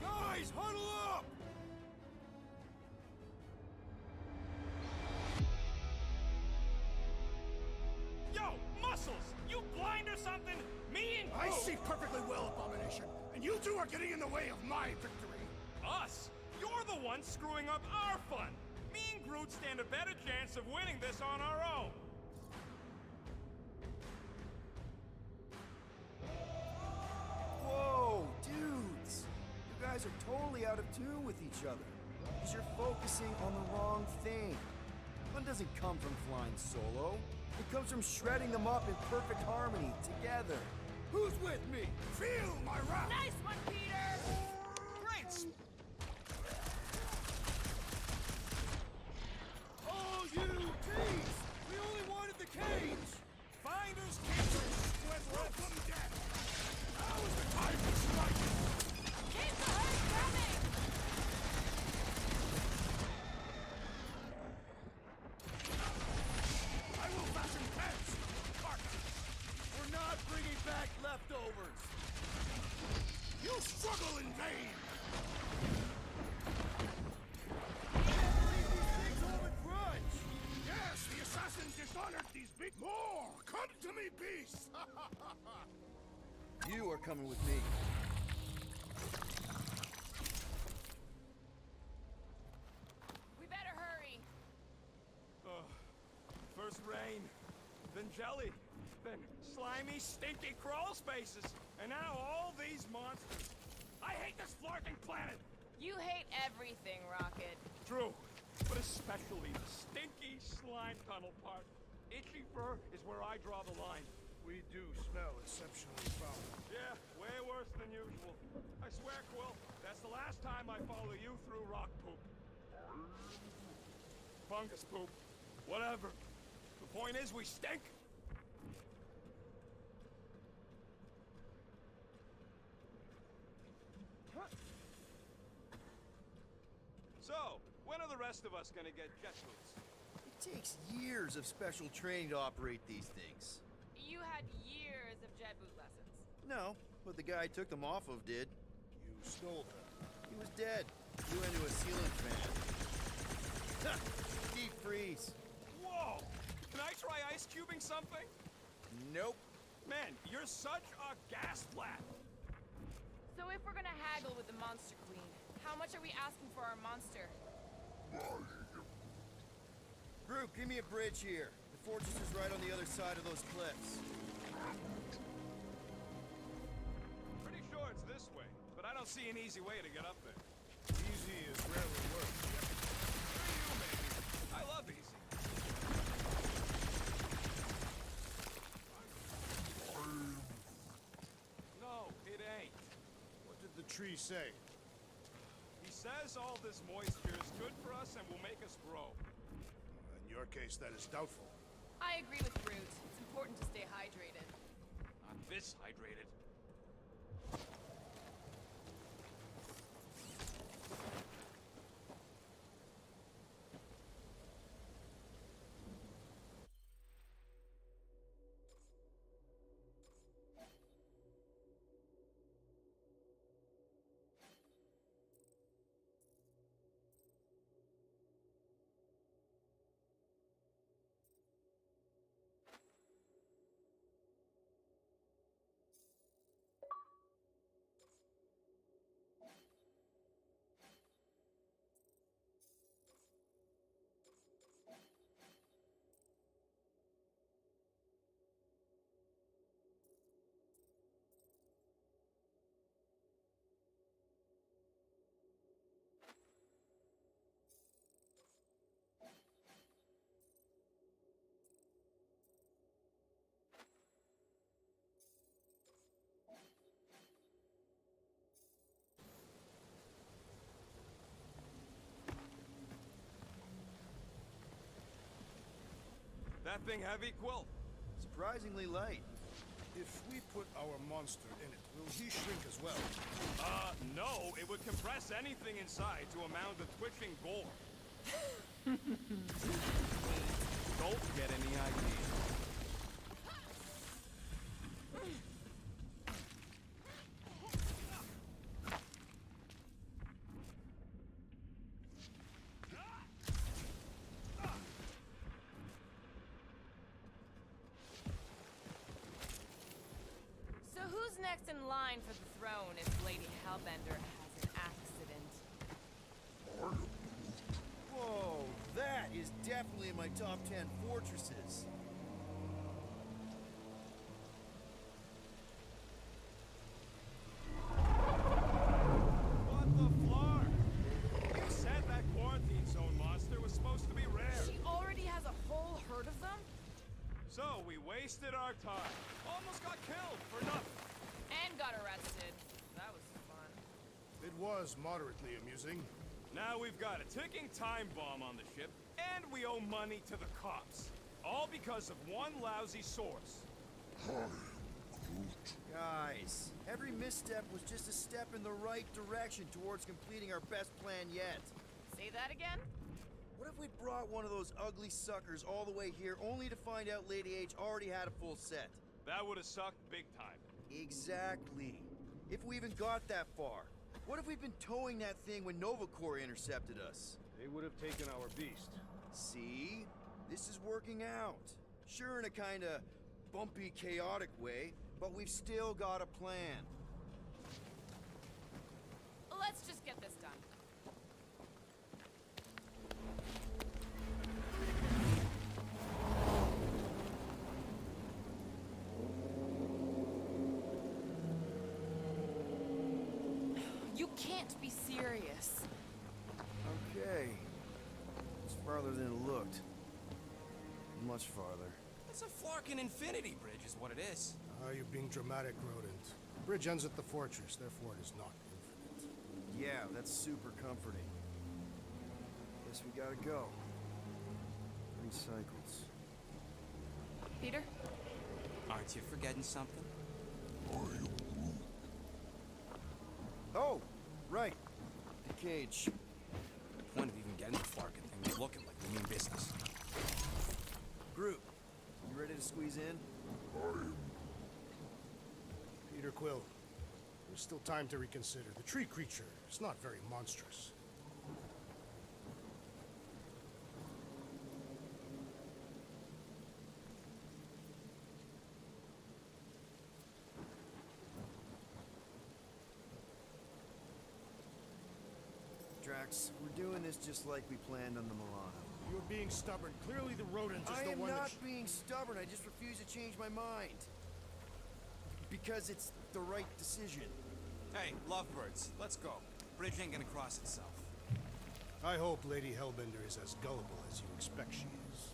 Guys, huddle up! Yo, Muscles! You blind or something? Me and I Groot- see perfectly well, Abomination, and you two are getting in the way of my victory. Us? You're the one screwing up our fun! Me and Groot stand a better chance of winning this on our own! Whoa, dudes! You guys are totally out of tune with each other. Because you're focusing on the wrong thing. Fun doesn't come from flying solo. It comes from shredding them up in perfect harmony together. Who's with me? Feel my wrath! Nice one, Peter! Great! Oh, you tease! We only wanted the cage! Finders keepers! Welcome death! Now is the time to strike! Keep the herd coming! I will fashion tents! We're not bringing back leftovers! You struggle in vain! Leave these things hold a grudge! Yes, the assassin dishonored these big... More! Come to me, beast! You are coming with me. We better hurry. First rain, then jelly, then slimy, stinky crawl spaces, and now all these monsters. I hate this flarking planet! You hate everything, Rocket. True, but especially the stinky slime tunnel part. Itchy fur is where I draw the line. We do smell exceptionally foul. Yeah, way worse than usual. I swear, Quill, that's the last time I follow you through rock poop. Fungus poop. Whatever. The point is, we stink. So, when are the rest of us gonna get jet boots? It takes years of special training to operate these things. You had years of jet boot lessons. No, but the guy I took them off of did. You stole them. He was dead. Flew into a ceiling fan. Ha! Deep freeze. Whoa! Can I try ice cubing something? Nope. Man, you're such a gasflat! So if we're gonna haggle with the Monster Queen, how much are we asking for our monster? Group, give me a bridge here. The fortress is right on the other side of those cliffs. Pretty sure it's this way, but I don't see an easy way to get up there. Easy is rarely worth. For you, maybe. I love easy. No, it ain't. What did the tree say? He says all this moisture is good for us and will make us grow. In your case, that is doubtful. I agree with Groot. It's important to stay hydrated. Not this hydrated. That thing heavy, Quill? Surprisingly light. If we put our monster in it, will he shrink as well? No. It would compress anything inside to a mound of twitching gore. Don't get any ideas. So who's next in line for the throne if Lady Hellbender has an accident? Whoa, that is definitely in my top 10 fortresses. What the flar? You said that quarantine zone monster was supposed to be rare. She already has a whole herd of them? So we wasted our time. Almost got killed for nothing. And got arrested. That was fun. It was moderately amusing. Now we've got a ticking time bomb on the ship, and we owe money to the cops. All because of one lousy source. Guys, every misstep was just a step in the right direction towards completing our best plan yet. Say that again? What if we brought one of those ugly suckers all the way here only to find out Lady H already had a full set? That would have sucked big time. Exactly. If we even got that far. What if we'd been towing that thing when Nova Corps intercepted us? They would have taken our beast. See? This is working out. Sure, in a kinda bumpy, chaotic way, but we've still got a plan. Let's just get this done. You can't be serious. Okay. It's farther than it looked. Much farther. It's a Flarkin Infinity Bridge is what it is. You're being dramatic, Rodent. The bridge ends at the fortress, therefore it is not infinite. Yeah, that's super comforting. Guess we gotta go. 3 cycles. Peter? Aren't you forgetting something? Oh, right. The cage. The point of even getting the Flarkin thing is looking like we mean business. Groot, you ready to squeeze in? Peter Quill, there's still time to reconsider. The tree creature is not very monstrous. Drax. We're doing this just like we planned on the Milano. You're being stubborn. Clearly the rodent is I the am one not that... being stubborn. I just refuse to change my mind. Because it's the right decision. Hey, lovebirds, let's go. Bridge ain't gonna cross itself. I hope Lady Hellbender is as gullible as you expect she is.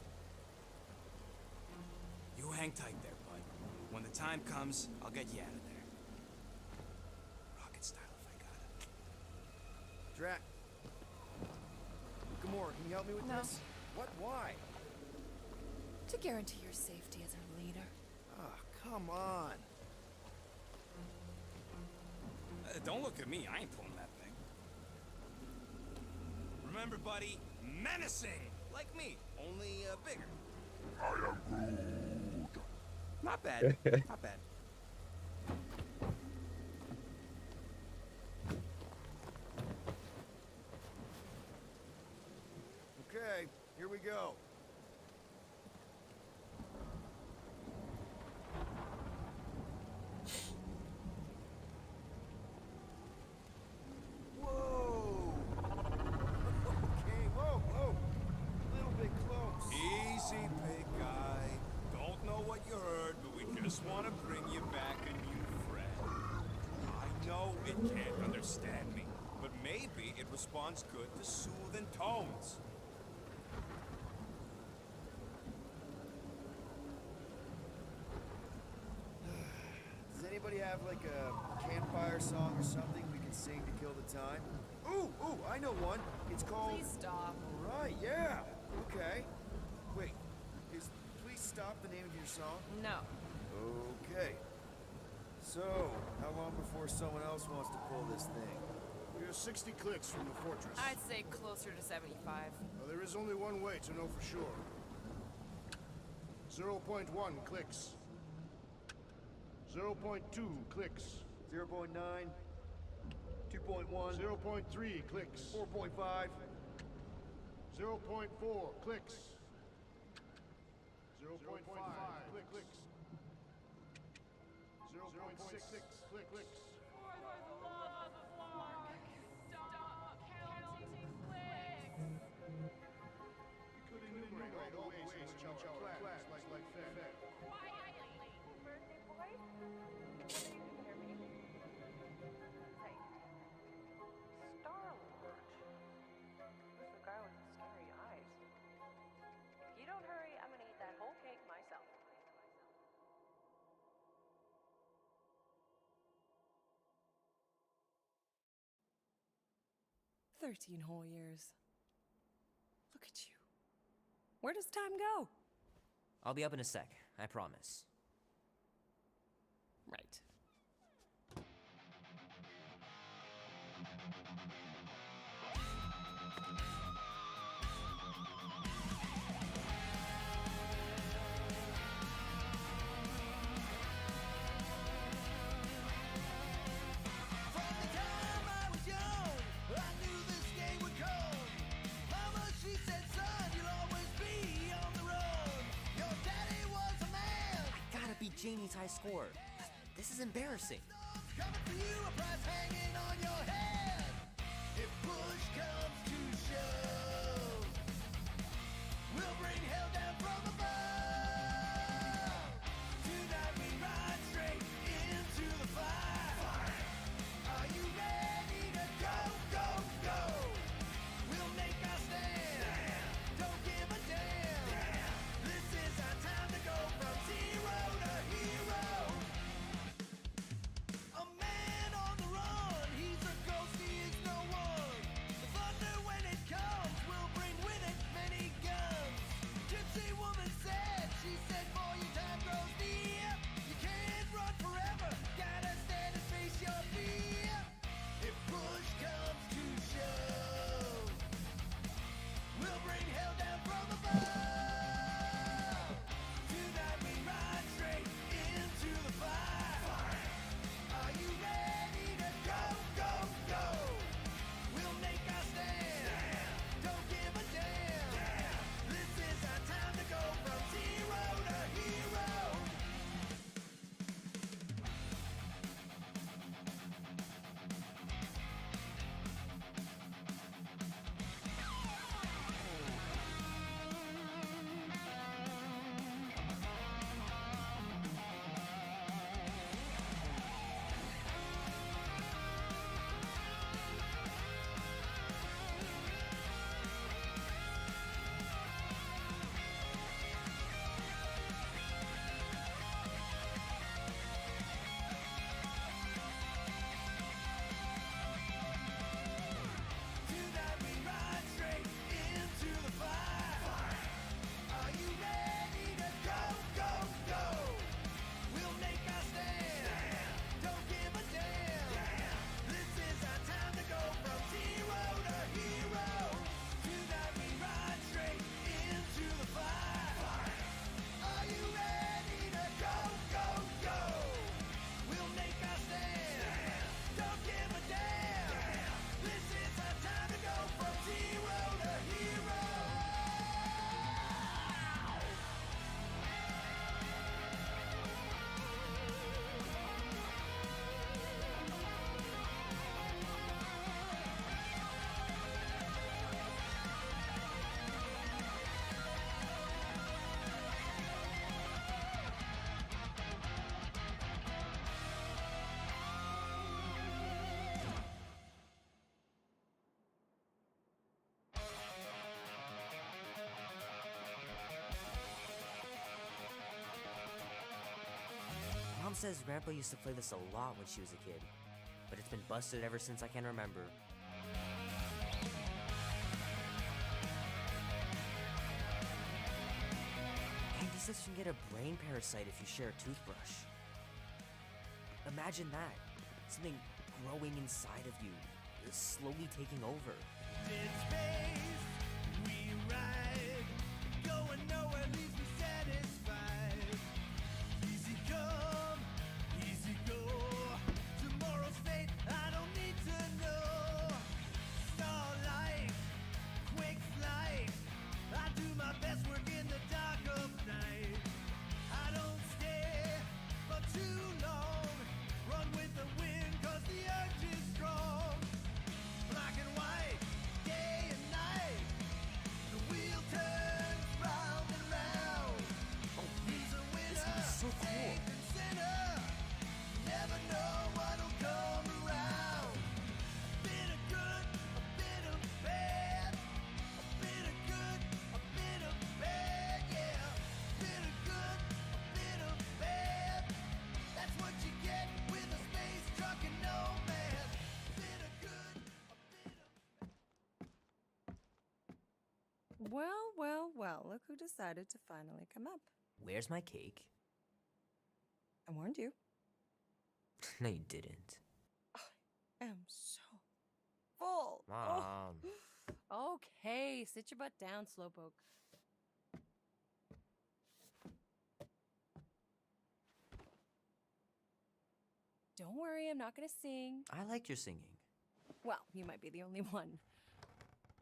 You hang tight there, bud. When the time comes, I'll get you out of there. Rocket style if I got it. Drax. Gamora, can you help me with No. this? What? Why? To guarantee your safety as our leader. Ah, come on. Don't look at me, I ain't pulling that thing. Remember, buddy, menacing! Like me, only bigger. I am Groot. Not bad, not bad. Okay, here we go. Whoa! Okay, whoa! A little bit close. Easy, big guy. Don't know what you heard, but we just want to bring you back a new friend. I know it can't understand me, but maybe it responds good to soothing tones. Does anybody have like a campfire song or something we can sing to kill the time? Ooh, I know one. It's called... Please stop. Right, yeah. Okay. Wait, is Please Stop the name of your song? No. Okay. So, how long before someone else wants to pull this thing? We are 60 clicks from the fortress. I'd say closer to 75. Well, there is only one way to know for sure. 0.1 clicks. 0.2 clicks. 0.9, 2.1, 0.3 clicks. 4.5. 0.4 clicks. 0.5 clicks. 0.6 clicks. You could enumerate all the ways in which our class like fair. Birthday boy? Whether you can hear me? Say, Star-Lord. This is the guy with the scary eyes. If you don't hurry, I'm gonna eat that whole cake myself. 13 whole years. Look at you. Where does time go? I'll be up in a sec, I promise. Right. Beat Janie's high score. This is embarrassing. Coming for you, a prize hanging on your head. If push comes to shove, we'll bring hell down from above. Tonight we ride straight into the fire. Are you ready to go, go, go? We'll make our stand. Don't give a damn. This is our time to go from zero to hero. A man on the run, he's a ghost, he is no one. The thunder when it comes will Mom says Grandpa used to play this a lot when she was a kid, but it's been busted ever since I can remember. Andy says you can get a brain parasite if you share a toothbrush. Imagine that. Something growing inside of you, slowly taking over. In space, we ride, going nowhere leaves me satisfied. Easy come, easy go. Tomorrow's fate, I don't need to know. Starlight, quick flight. I do my best work in the dark of night. I don't stay for too long. Run with the wind, 'cause the urge is strong. Black and white, day and night. The wheel turns round and round. He's a winner, so cool. saint and sinner. Never know what'll come around. A bit of good, a bit of bad. A bit of good, a bit of bad, yeah. A bit of good, a bit of bad. That's what you get with a space truck and nomad. A bit of good, a bit of Well, well, well, look who decided to finally come up. Where's my cake? I warned you. No, you didn't. I am so full. Mom. Oh. Okay, sit your butt down, Slowpoke. Don't worry, I'm not gonna sing. I like your singing. Well, you might be the only one.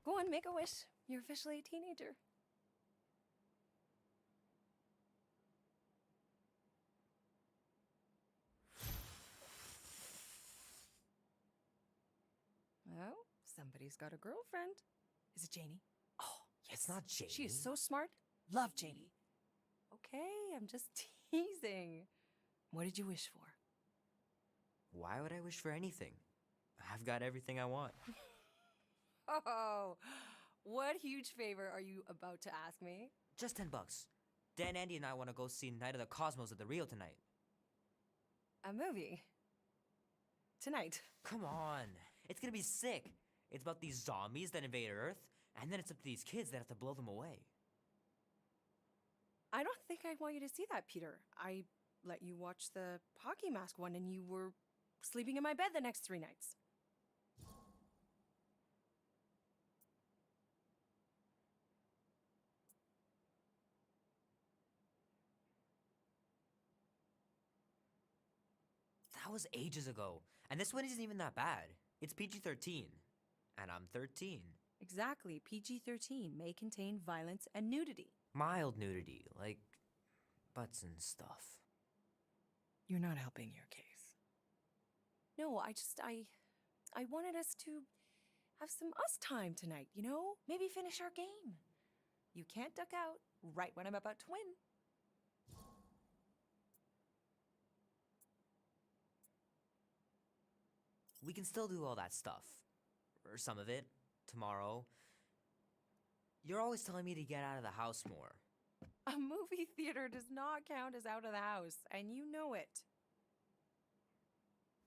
Go on, make a wish. You're officially a teenager. Oh, somebody's got a girlfriend. Is it Janie? Oh, yes. It's not Janie. She is so smart. Love Janie. Okay, I'm just teasing. What did you wish for? Why would I wish for anything? I've got everything I want. Oh, what huge favor are you about to ask me? Just $10. Dan, Andy, and I want to go see Night of the Cosmos at the Rio tonight. A movie. Tonight. Come on. It's gonna be sick. It's about these zombies that invade Earth, and then it's up to these kids that have to blow them away. I don't think I want you to see that, Peter. I let you watch the hockey mask one and you were sleeping in my bed the next 3 nights. That was ages ago. And this one isn't even that bad. It's PG-13. And I'm 13. Exactly. PG-13 may contain violence and nudity. Mild nudity, like butts and stuff. You're not helping your case. No, I wanted us to have some us time tonight, you know? Maybe finish our game. You can't duck out right when I'm about to win. We can still do all that stuff. Or some of it. Tomorrow. You're always telling me to get out of the house more. A movie theater does not count as out of the house, and you know it.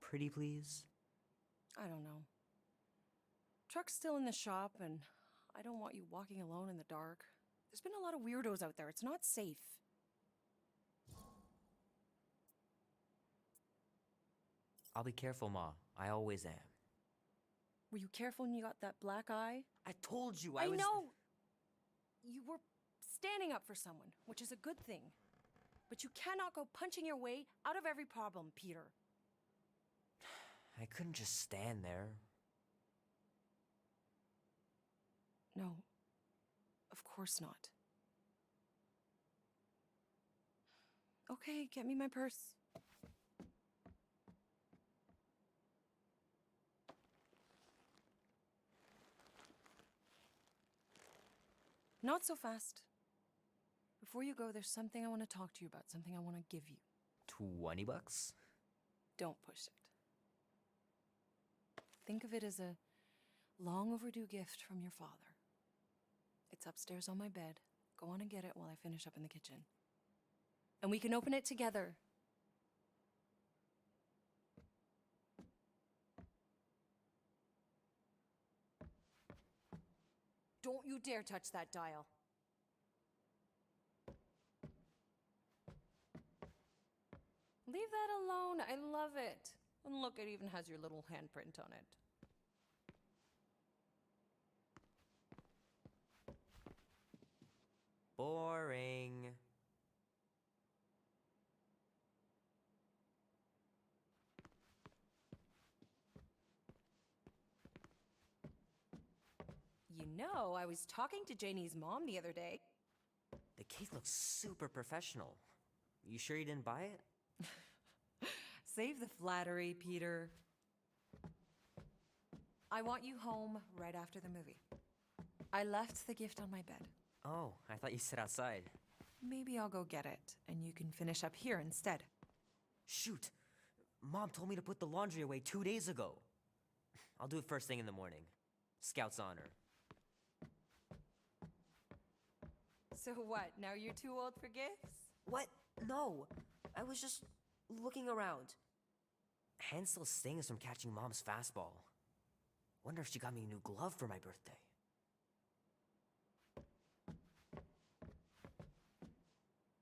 Pretty please? I don't know. Truck's still in the shop, and I don't want you walking alone in the dark. There's been a lot of weirdos out there. It's not safe. I'll be careful, Ma. I always am. Were you careful when you got that black eye? I told you I was... know! You were standing up for someone, which is a good thing. But you cannot go punching your way out of every problem, Peter. I couldn't just stand there. No, of course not. Okay, get me my purse. Not so fast. Before you go, there's something I want to talk to you about, something I want to give you. $20? Don't push it. Think of it as a long overdue gift from your father. It's upstairs on my bed. Go on and get it while I finish up in the kitchen. And we can open it together. Don't you dare touch that dial. Leave that alone. I love it. And look, it even has your little handprint on it. Boring. You know, I was talking to Janie's mom the other day. The cake looks super professional. You sure you didn't buy it? Save the flattery, Peter. I want you home right after the movie. I left the gift on my bed. Oh, I thought you said outside. Maybe I'll go get it, and you can finish up here instead. Shoot! Mom told me to put the laundry away 2 days ago. I'll do it first thing in the morning. Scout's honor. So what, now you're too old for gifts? What? No! I was just looking around. Hand still stings from catching Mom's fastball. Wonder if she got me a new glove for my birthday.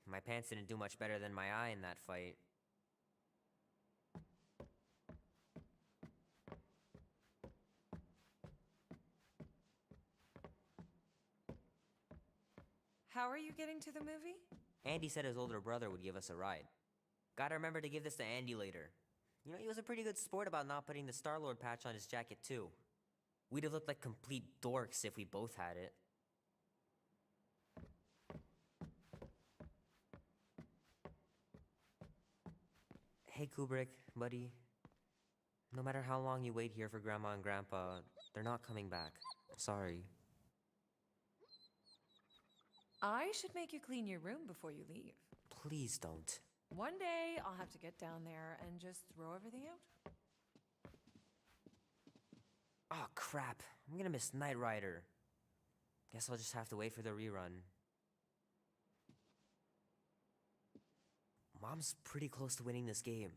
My pants didn't do much better than my eye in that fight. How are you getting to the movie? Andy said his older brother would give us a ride. Gotta remember to give this to Andy later. You know, he was a pretty good sport about not putting the Star-Lord patch on his jacket, too. We'd have looked like complete dorks if we both had it. Hey, Kubrick, buddy. No matter how long you wait here for Grandma and Grandpa, they're not coming back. Sorry. I should make you clean your room before you leave. Please don't. One day, I'll have to get down there and just throw everything out. Oh, crap. I'm gonna miss Knight Rider. Guess I'll just have to wait for the rerun. Mom's pretty close to winning this game.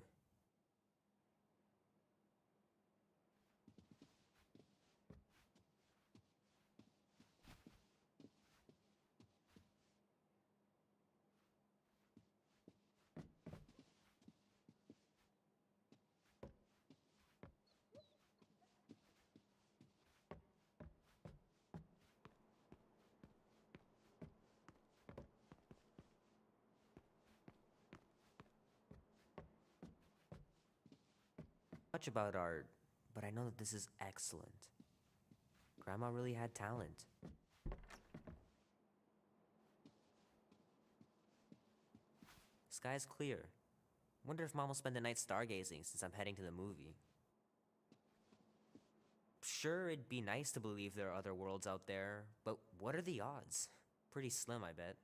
Much about art, but I know that this is excellent. Grandma really had talent. Sky's clear. Wonder if Mom will spend the night stargazing since I'm heading to the movie. Sure, it'd be nice to believe there are other worlds out there, but what are the odds? Pretty slim, I bet.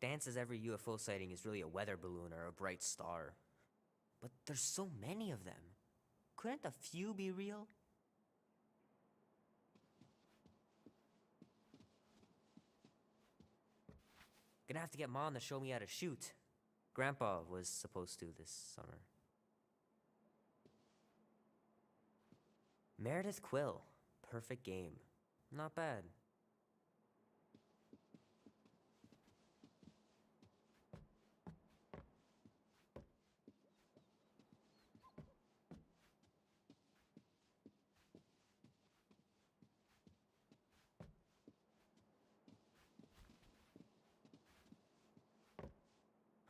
Dan says every UFO sighting is really a weather balloon or a bright star. But there's so many of them. Couldn't a few be real? Gonna have to get Mom to show me how to shoot. Grandpa was supposed to this summer. Meredith Quill. Perfect game. Not bad.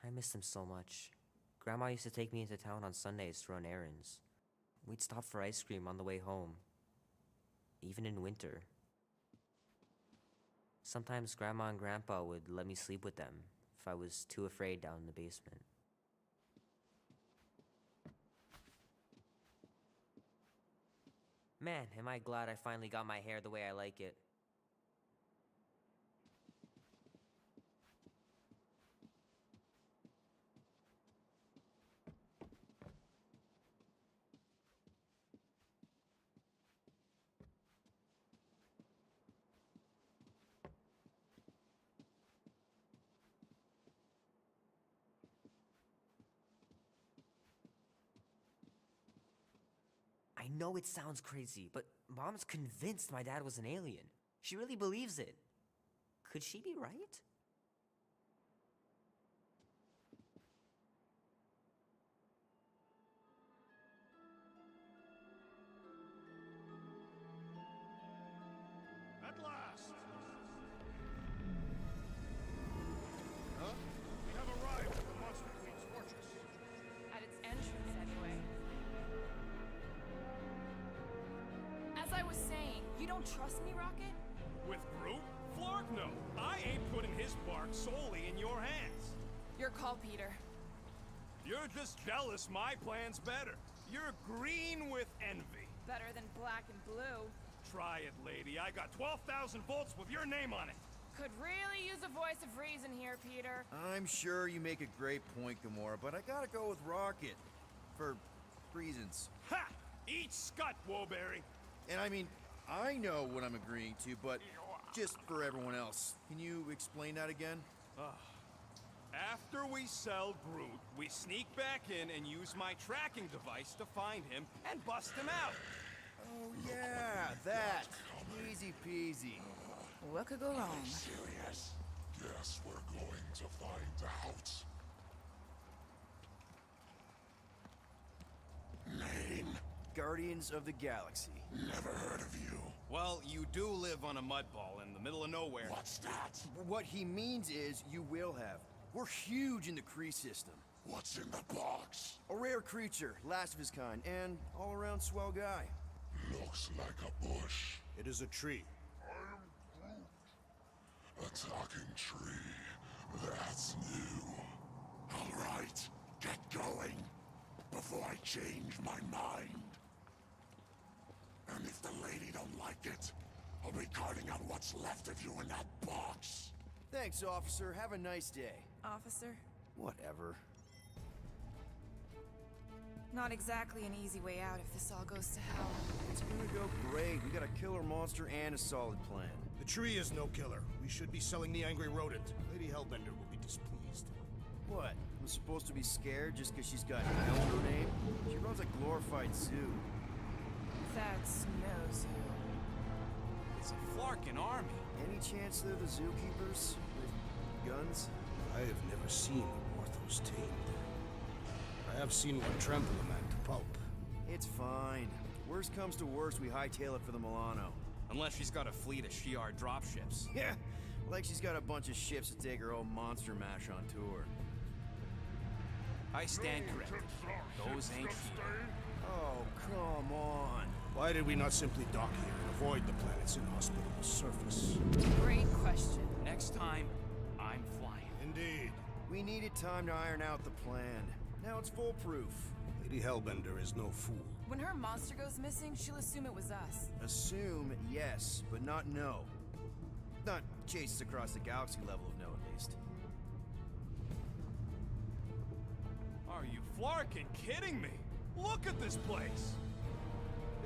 I miss them so much. Grandma used to take me into town on Sundays to run errands. We'd stop for ice cream on the way home. Even in winter. Sometimes Grandma and Grandpa would let me sleep with them if I was too afraid down in the basement. Man, am I glad I finally got my hair the way I like it. I know it sounds crazy, but Mom's convinced my dad was an alien. She really believes it. Could she be right? At last! Huh? We have arrived at the Monster Queen's fortress. At its entrance, anyway. As I was saying, you don't trust me, Rocket? With Groot? Flark, no. I ain't putting his bark solely in your hands. Your call, Peter. You're just jealous my plan's better. You're green with envy. Better than black and blue. Try it, lady. I got 12,000 volts with your name on it. Could really use a voice of reason here, Peter. I'm sure you make a great point, Gamora, but I gotta go with Rocket. For reasons. Ha! Eat scut, Woberry. And I mean, I know what I'm agreeing to, but just for everyone else, can you explain that again? After we sell Groot, we sneak back in and use my tracking device to find him and bust him out. Oh yeah, that. Easy peasy. What could go wrong? Serious? Yes, we're going to find out. Name? Guardians of the Galaxy. Never heard of you. Well, you do live on a mud ball in the middle of nowhere. What's that? What he means is you will have. We're huge in the Kree system. What's in the box? A rare creature, last of his kind, and all-around swell guy. Looks like a bush. It is a tree. A talking tree. That's new. All right, get going before I change my mind. And if the lady don't like it, I'll be carting out what's left of you in that box. Thanks, officer. Have a nice day. Officer? Whatever. Not exactly an easy way out if this all goes to hell. It's gonna go great. We got a killer monster and a solid plan. The tree is no killer. We should be selling the angry rodent. Lady Hellbender will be displeased. What? I'm supposed to be scared just because she's got Hell in her name? She runs a glorified zoo. That's no zoo. It's a Flarkin army. Any chance they're the zookeepers? With guns? I have never seen a Orthos tamed. I have seen one trample a man to pulp. It's fine. Worst comes to worst, we hightail it for the Milano. Unless she's got a fleet of Shi'ar dropships. Yeah, like she's got a bunch of ships to take her own monster mash on tour. I stand corrected. Those ain't Shi'ar. Oh, come on. Why did we not simply dock here and avoid the planet's inhospitable surface? Great question. Next time, I'm flying. Indeed. We needed time to iron out the plan. Now it's foolproof. Lady Hellbender is no fool. When her monster goes missing, she'll assume it was us. Assume yes, but not no. Not chase us across the galaxy level of no, at least. Are you Flarkin kidding me? Look at this place.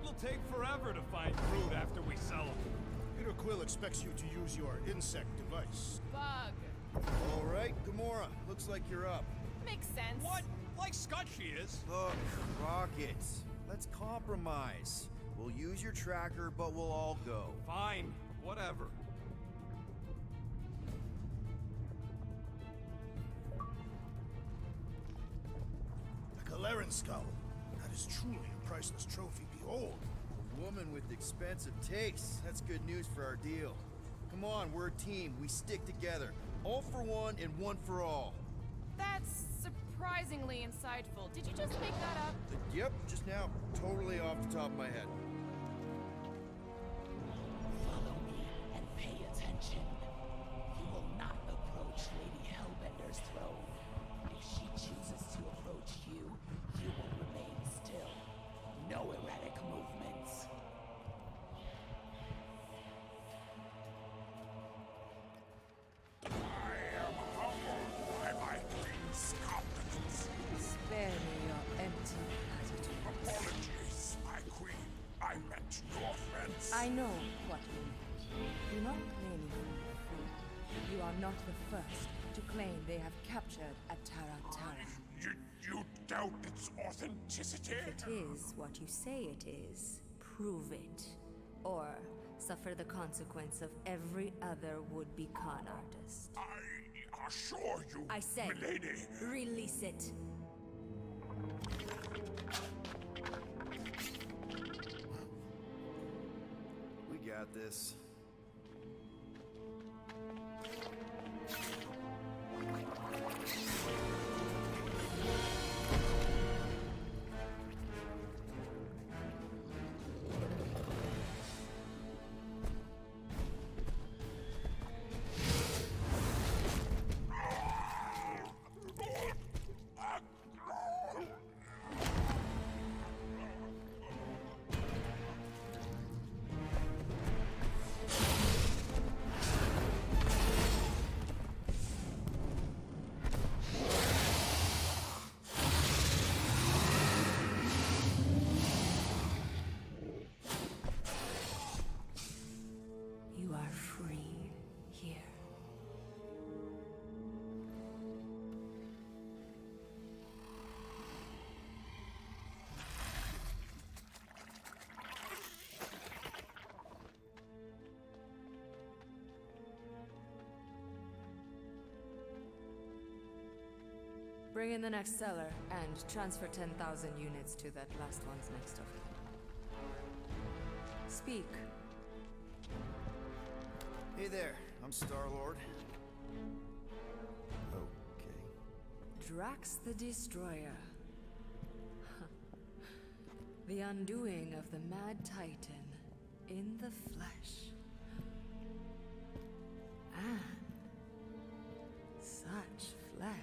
It'll take forever to find Groot after we sell him. Peter Quill expects you to use your insect device. Bug. All right, Gamora, looks like you're up. Makes sense. What? Like Scott she is. Look, Rocket, let's compromise. We'll use your tracker, but we'll all go. Fine. Whatever. The Galeran skull. That is truly a priceless trophy. Behold. A woman with expensive tastes. That's good news for our deal. Come on, we're a team. We stick together. All for one and one for all. That's surprisingly insightful. Did you just make that up? Yep, just now. Totally off the top of my head. Follow me and pay attention. You will not approach Lady Hellbender's throne. If she chooses to approach you, you will remain still. No erratic movements. I am humbled by my queen's competence. Spare me your empty platitudes. Apologies, my queen. I meant no offense. I know what you mean. Do not play me for a fool. You are not the first to claim they have captured a Tara Tara. You doubt its authenticity? If it is what you say it is, prove it. Or suffer the consequence of every other would-be con artist. I assure you, I say, milady. Release it. We got this. You are free here. Bring in the next seller and transfer 10,000 units to that last one's next of kin. Speak. Hey there, I'm Star-Lord. Okay. Drax the Destroyer. The undoing of the Mad Titan in the flesh. And such flesh.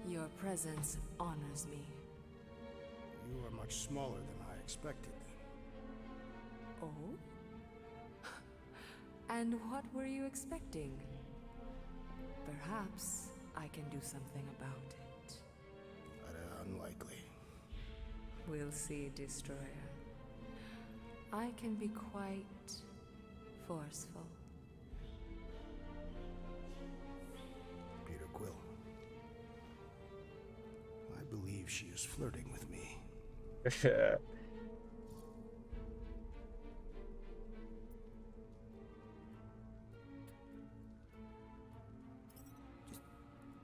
Your presence honors me. You are much smaller than I expected. Oh? And what were you expecting? Perhaps I can do something about it. Unlikely. We'll see, Destroyer. I can be quite forceful. Peter Quill. I believe she is flirting with me.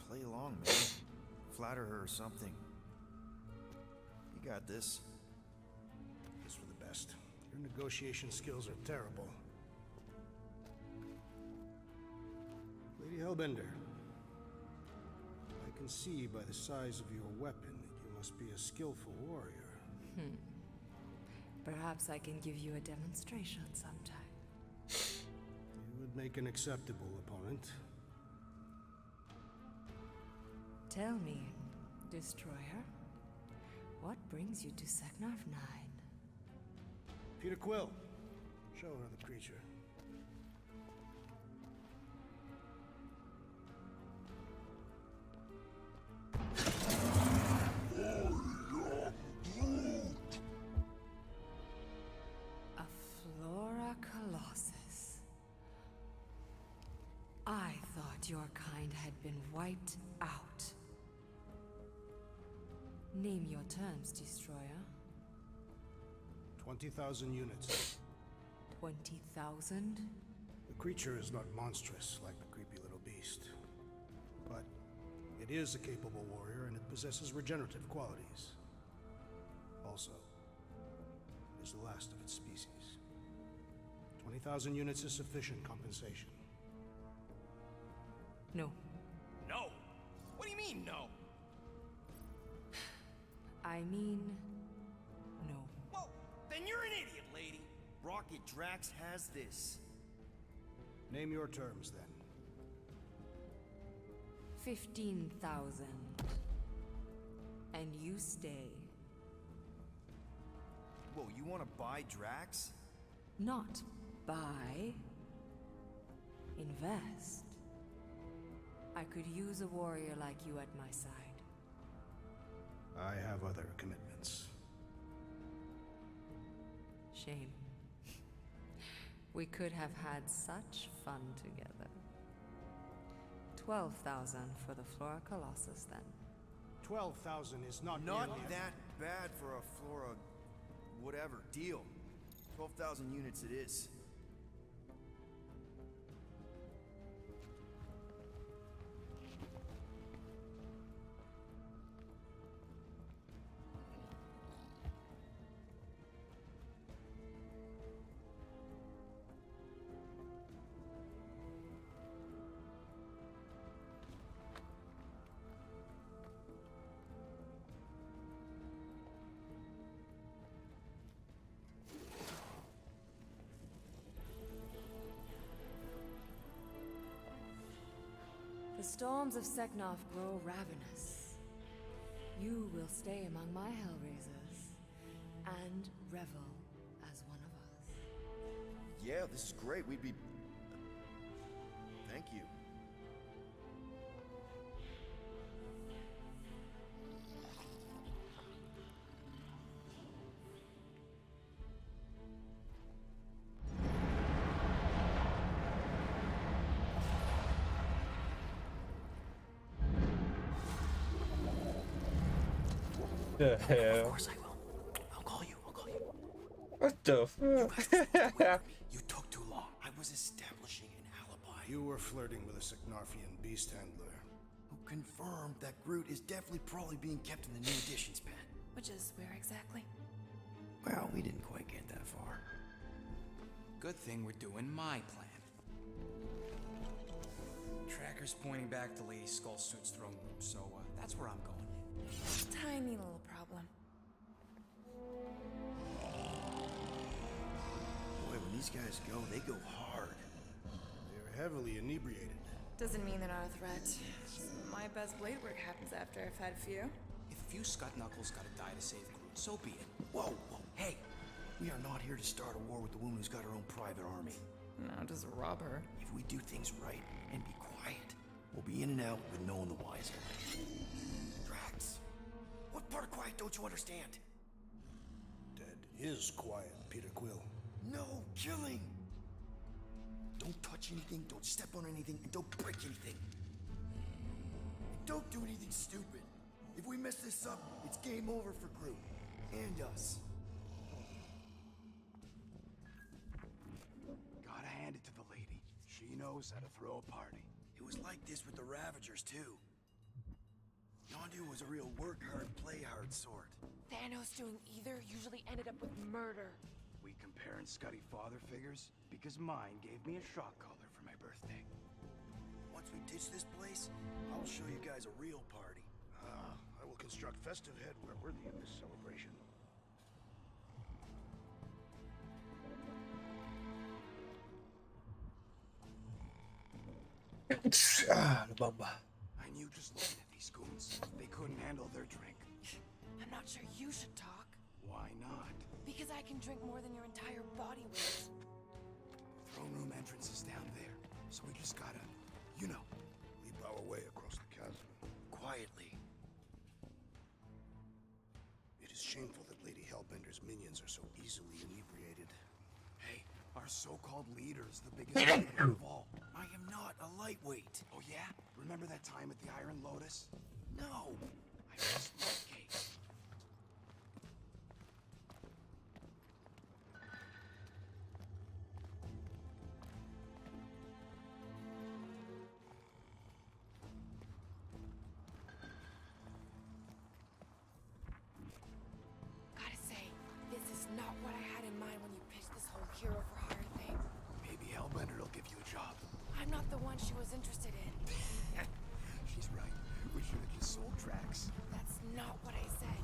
Play along, man. Flatter her or something. You got this. It's for the best. Your negotiation skills are terrible. Lady Hellbender. I can see by the size of your weapon that you must be a skillful warrior. Perhaps I can give you a demonstration sometime. You would make an acceptable opponent. Tell me, Destroyer, what brings you to Seknarf 9? Peter Quill. Show her the creature. A Flora Colossus. I thought your kind had been wiped out. Name your terms, Destroyer. 20,000 units. 20,000? The creature is not monstrous like the creepy little beast. But it is a capable warrior and it possesses regenerative qualities. Also, it is the last of its species. 20,000 units is sufficient compensation. No. No? What do you mean, no? I mean, no. Well, then you're an idiot, lady. Rocket Drax has this. Name your terms, then. 15,000. And you stay. Whoa, you want to buy Drax? Not buy. Invest. I could use a warrior like you at my side. I have other commitments. Shame. We could have had such fun together. 12,000 for the Flora Colossus, then. 12,000 is not Not nearly that bad for a Flora... whatever. Deal. 12,000 units it is. The storms of Seknov grow ravenous. You will stay among my Hellraisers and revel as one of us. Yeah, this is great. We'd be... Thank you. The hell? Of course I will. I'll call you. What the fuck? You took too long. I was establishing an alibi. You were flirting with a Seknarfian beast handler. Who confirmed that Groot is definitely probably being kept in the new editions pen. Which is where exactly? Well, we didn't quite get that far. Good thing we're doing my plan. Tracker's pointing back to Lady Skullsuit's throne room, so that's where I'm going. Tiny little problem. Boy, when these guys go, they go hard. They're heavily inebriated. Doesn't mean they're not a threat. My best blade work happens after I've had a few. If a few Scut Knuckles gotta die to save Groot, so be it. Whoa, hey! We are not here to start a war with the woman who's got her own private army. No, just rob her. If we do things right and be quiet, we'll be in and out with no one the wiser. Drax, what part of quiet don't you understand? Dead is quiet, Peter Quill. No killing! Don't touch anything, don't step on anything, and don't break anything. And don't do anything stupid. If we mess this up, it's game over for Groot. And us. Gotta hand it to the lady. She knows how to throw a party. It was like this with the Ravagers, too. Yondu was a real work-hard, play-hard sort. Thanos doing either usually ended up with murder. We comparing Scuddy father figures? Because mine gave me a shock collar for my birthday. Once we ditch this place, I'll show you guys a real party. I will construct festive headwear worthy of this celebration. The bumba. I knew just looking at these goons. They couldn't handle their drink. I'm not sure you should talk. Why not? Because I can drink more than your entire body weight. Throne room entrance is down there. So we just gotta, Leap our way across the chasm. Quietly. It is shameful that Lady Hellbender's minions are so easily inebriated. Hey, our so-called leader is the biggest leader of all. I am not a lightweight. Oh yeah? Remember that time at the Iron Lotus? No. I just my case. Gotta say, this is not what I had in mind when you pitched this whole hero for hire thing. Maybe Hellbender will give you a job. I'm not the one she was interested in. She's right. We should have just sold Drax. That's not what I said.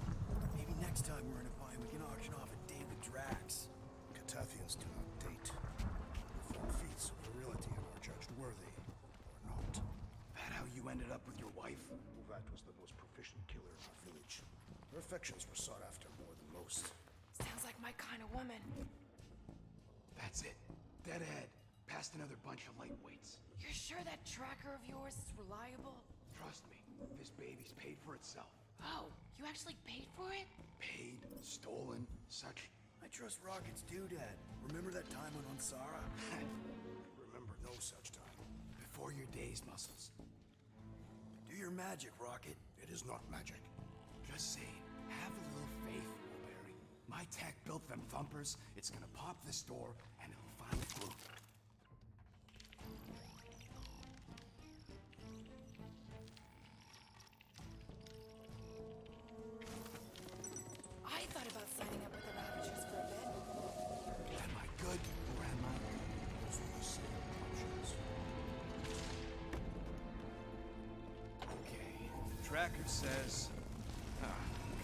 Maybe next time we're in a bind, we can auction off a date with Drax. Catathians do not date. Perform feats of virility and are judged worthy, or not. That how you ended up with your wife? Uvat was the most proficient killer in our village. Her affections were sought after more than most. Sounds like my kind of woman. That's it. Deadhead. Past another bunch of lightweights. You're sure that tracker of yours is reliable? Trust me, this baby's paid for itself. Oh, you actually paid for it? Paid, stolen, such I trust Rocket's doodad. Remember that time on Ansara? Remember no such time. Before your days, Muscles. Do your magic, Rocket. It is not magic. Just saying, have a little faith, Woolberry. My tech built them thumpers. It's gonna pop this door, and it'll find through. I thought about signing up with the Ravagers for a bit. Am I good, or am I good? Those are the same options. Okay, the tracker says...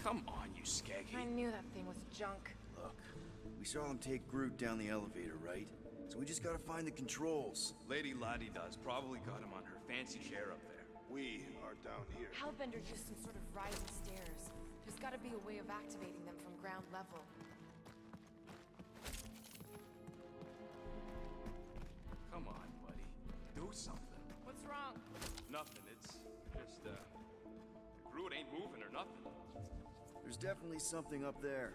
come on, you skeggy. I knew that thing was junk. Look, we saw him take Groot down the elevator, right? So we just gotta find the controls. Lady Lottie does probably got him on her fancy chair up there. We are down here. Hellbender used some sort of rising stairs. There's gotta be a way of activating them from ground level. Come on, buddy. Do something. What's wrong? Nothing. It's just, Groot ain't moving or nothing. There's definitely something up there.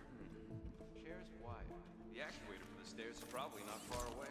Chair's wide. The actuator for the stairs is probably not far away.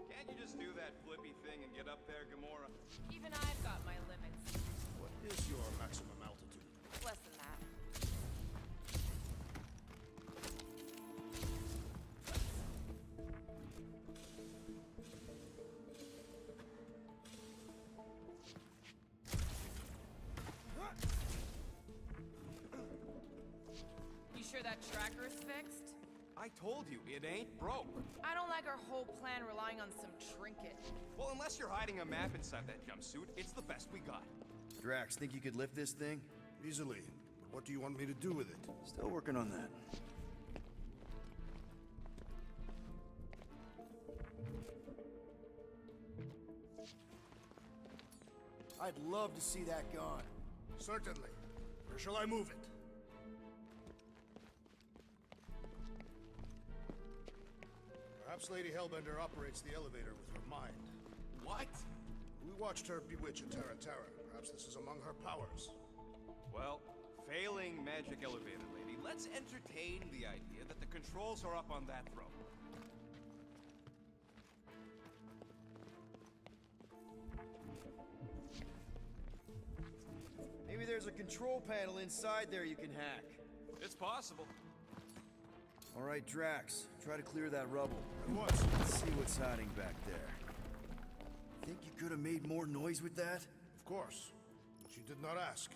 Can't you just do that flippy thing and get up there, Gamora? Even I've got my limits. What is your maximum altitude? Less than that. You sure that tracker's fixed? I told you, it ain't broke. I don't like our whole plan relying on some trinket. Well, unless you're hiding a map inside that jumpsuit, it's the best we got. Drax, think you could lift this thing? Easily. But what do you want me to do with it? Still working on that. I'd love to see that gone. Certainly. Where shall I move it? Perhaps Lady Hellbender operates the elevator with her mind. What? We watched her bewitch a Terra Terra. Perhaps this is among her powers. Well, failing magic elevator lady, let's entertain the idea that the controls are up on that throne. Maybe there's a control panel inside there you can hack. It's possible. All right, Drax, try to clear that rubble. At once. Let's see what's hiding back there. Think you could have made more noise with that? Of course. But she did not ask.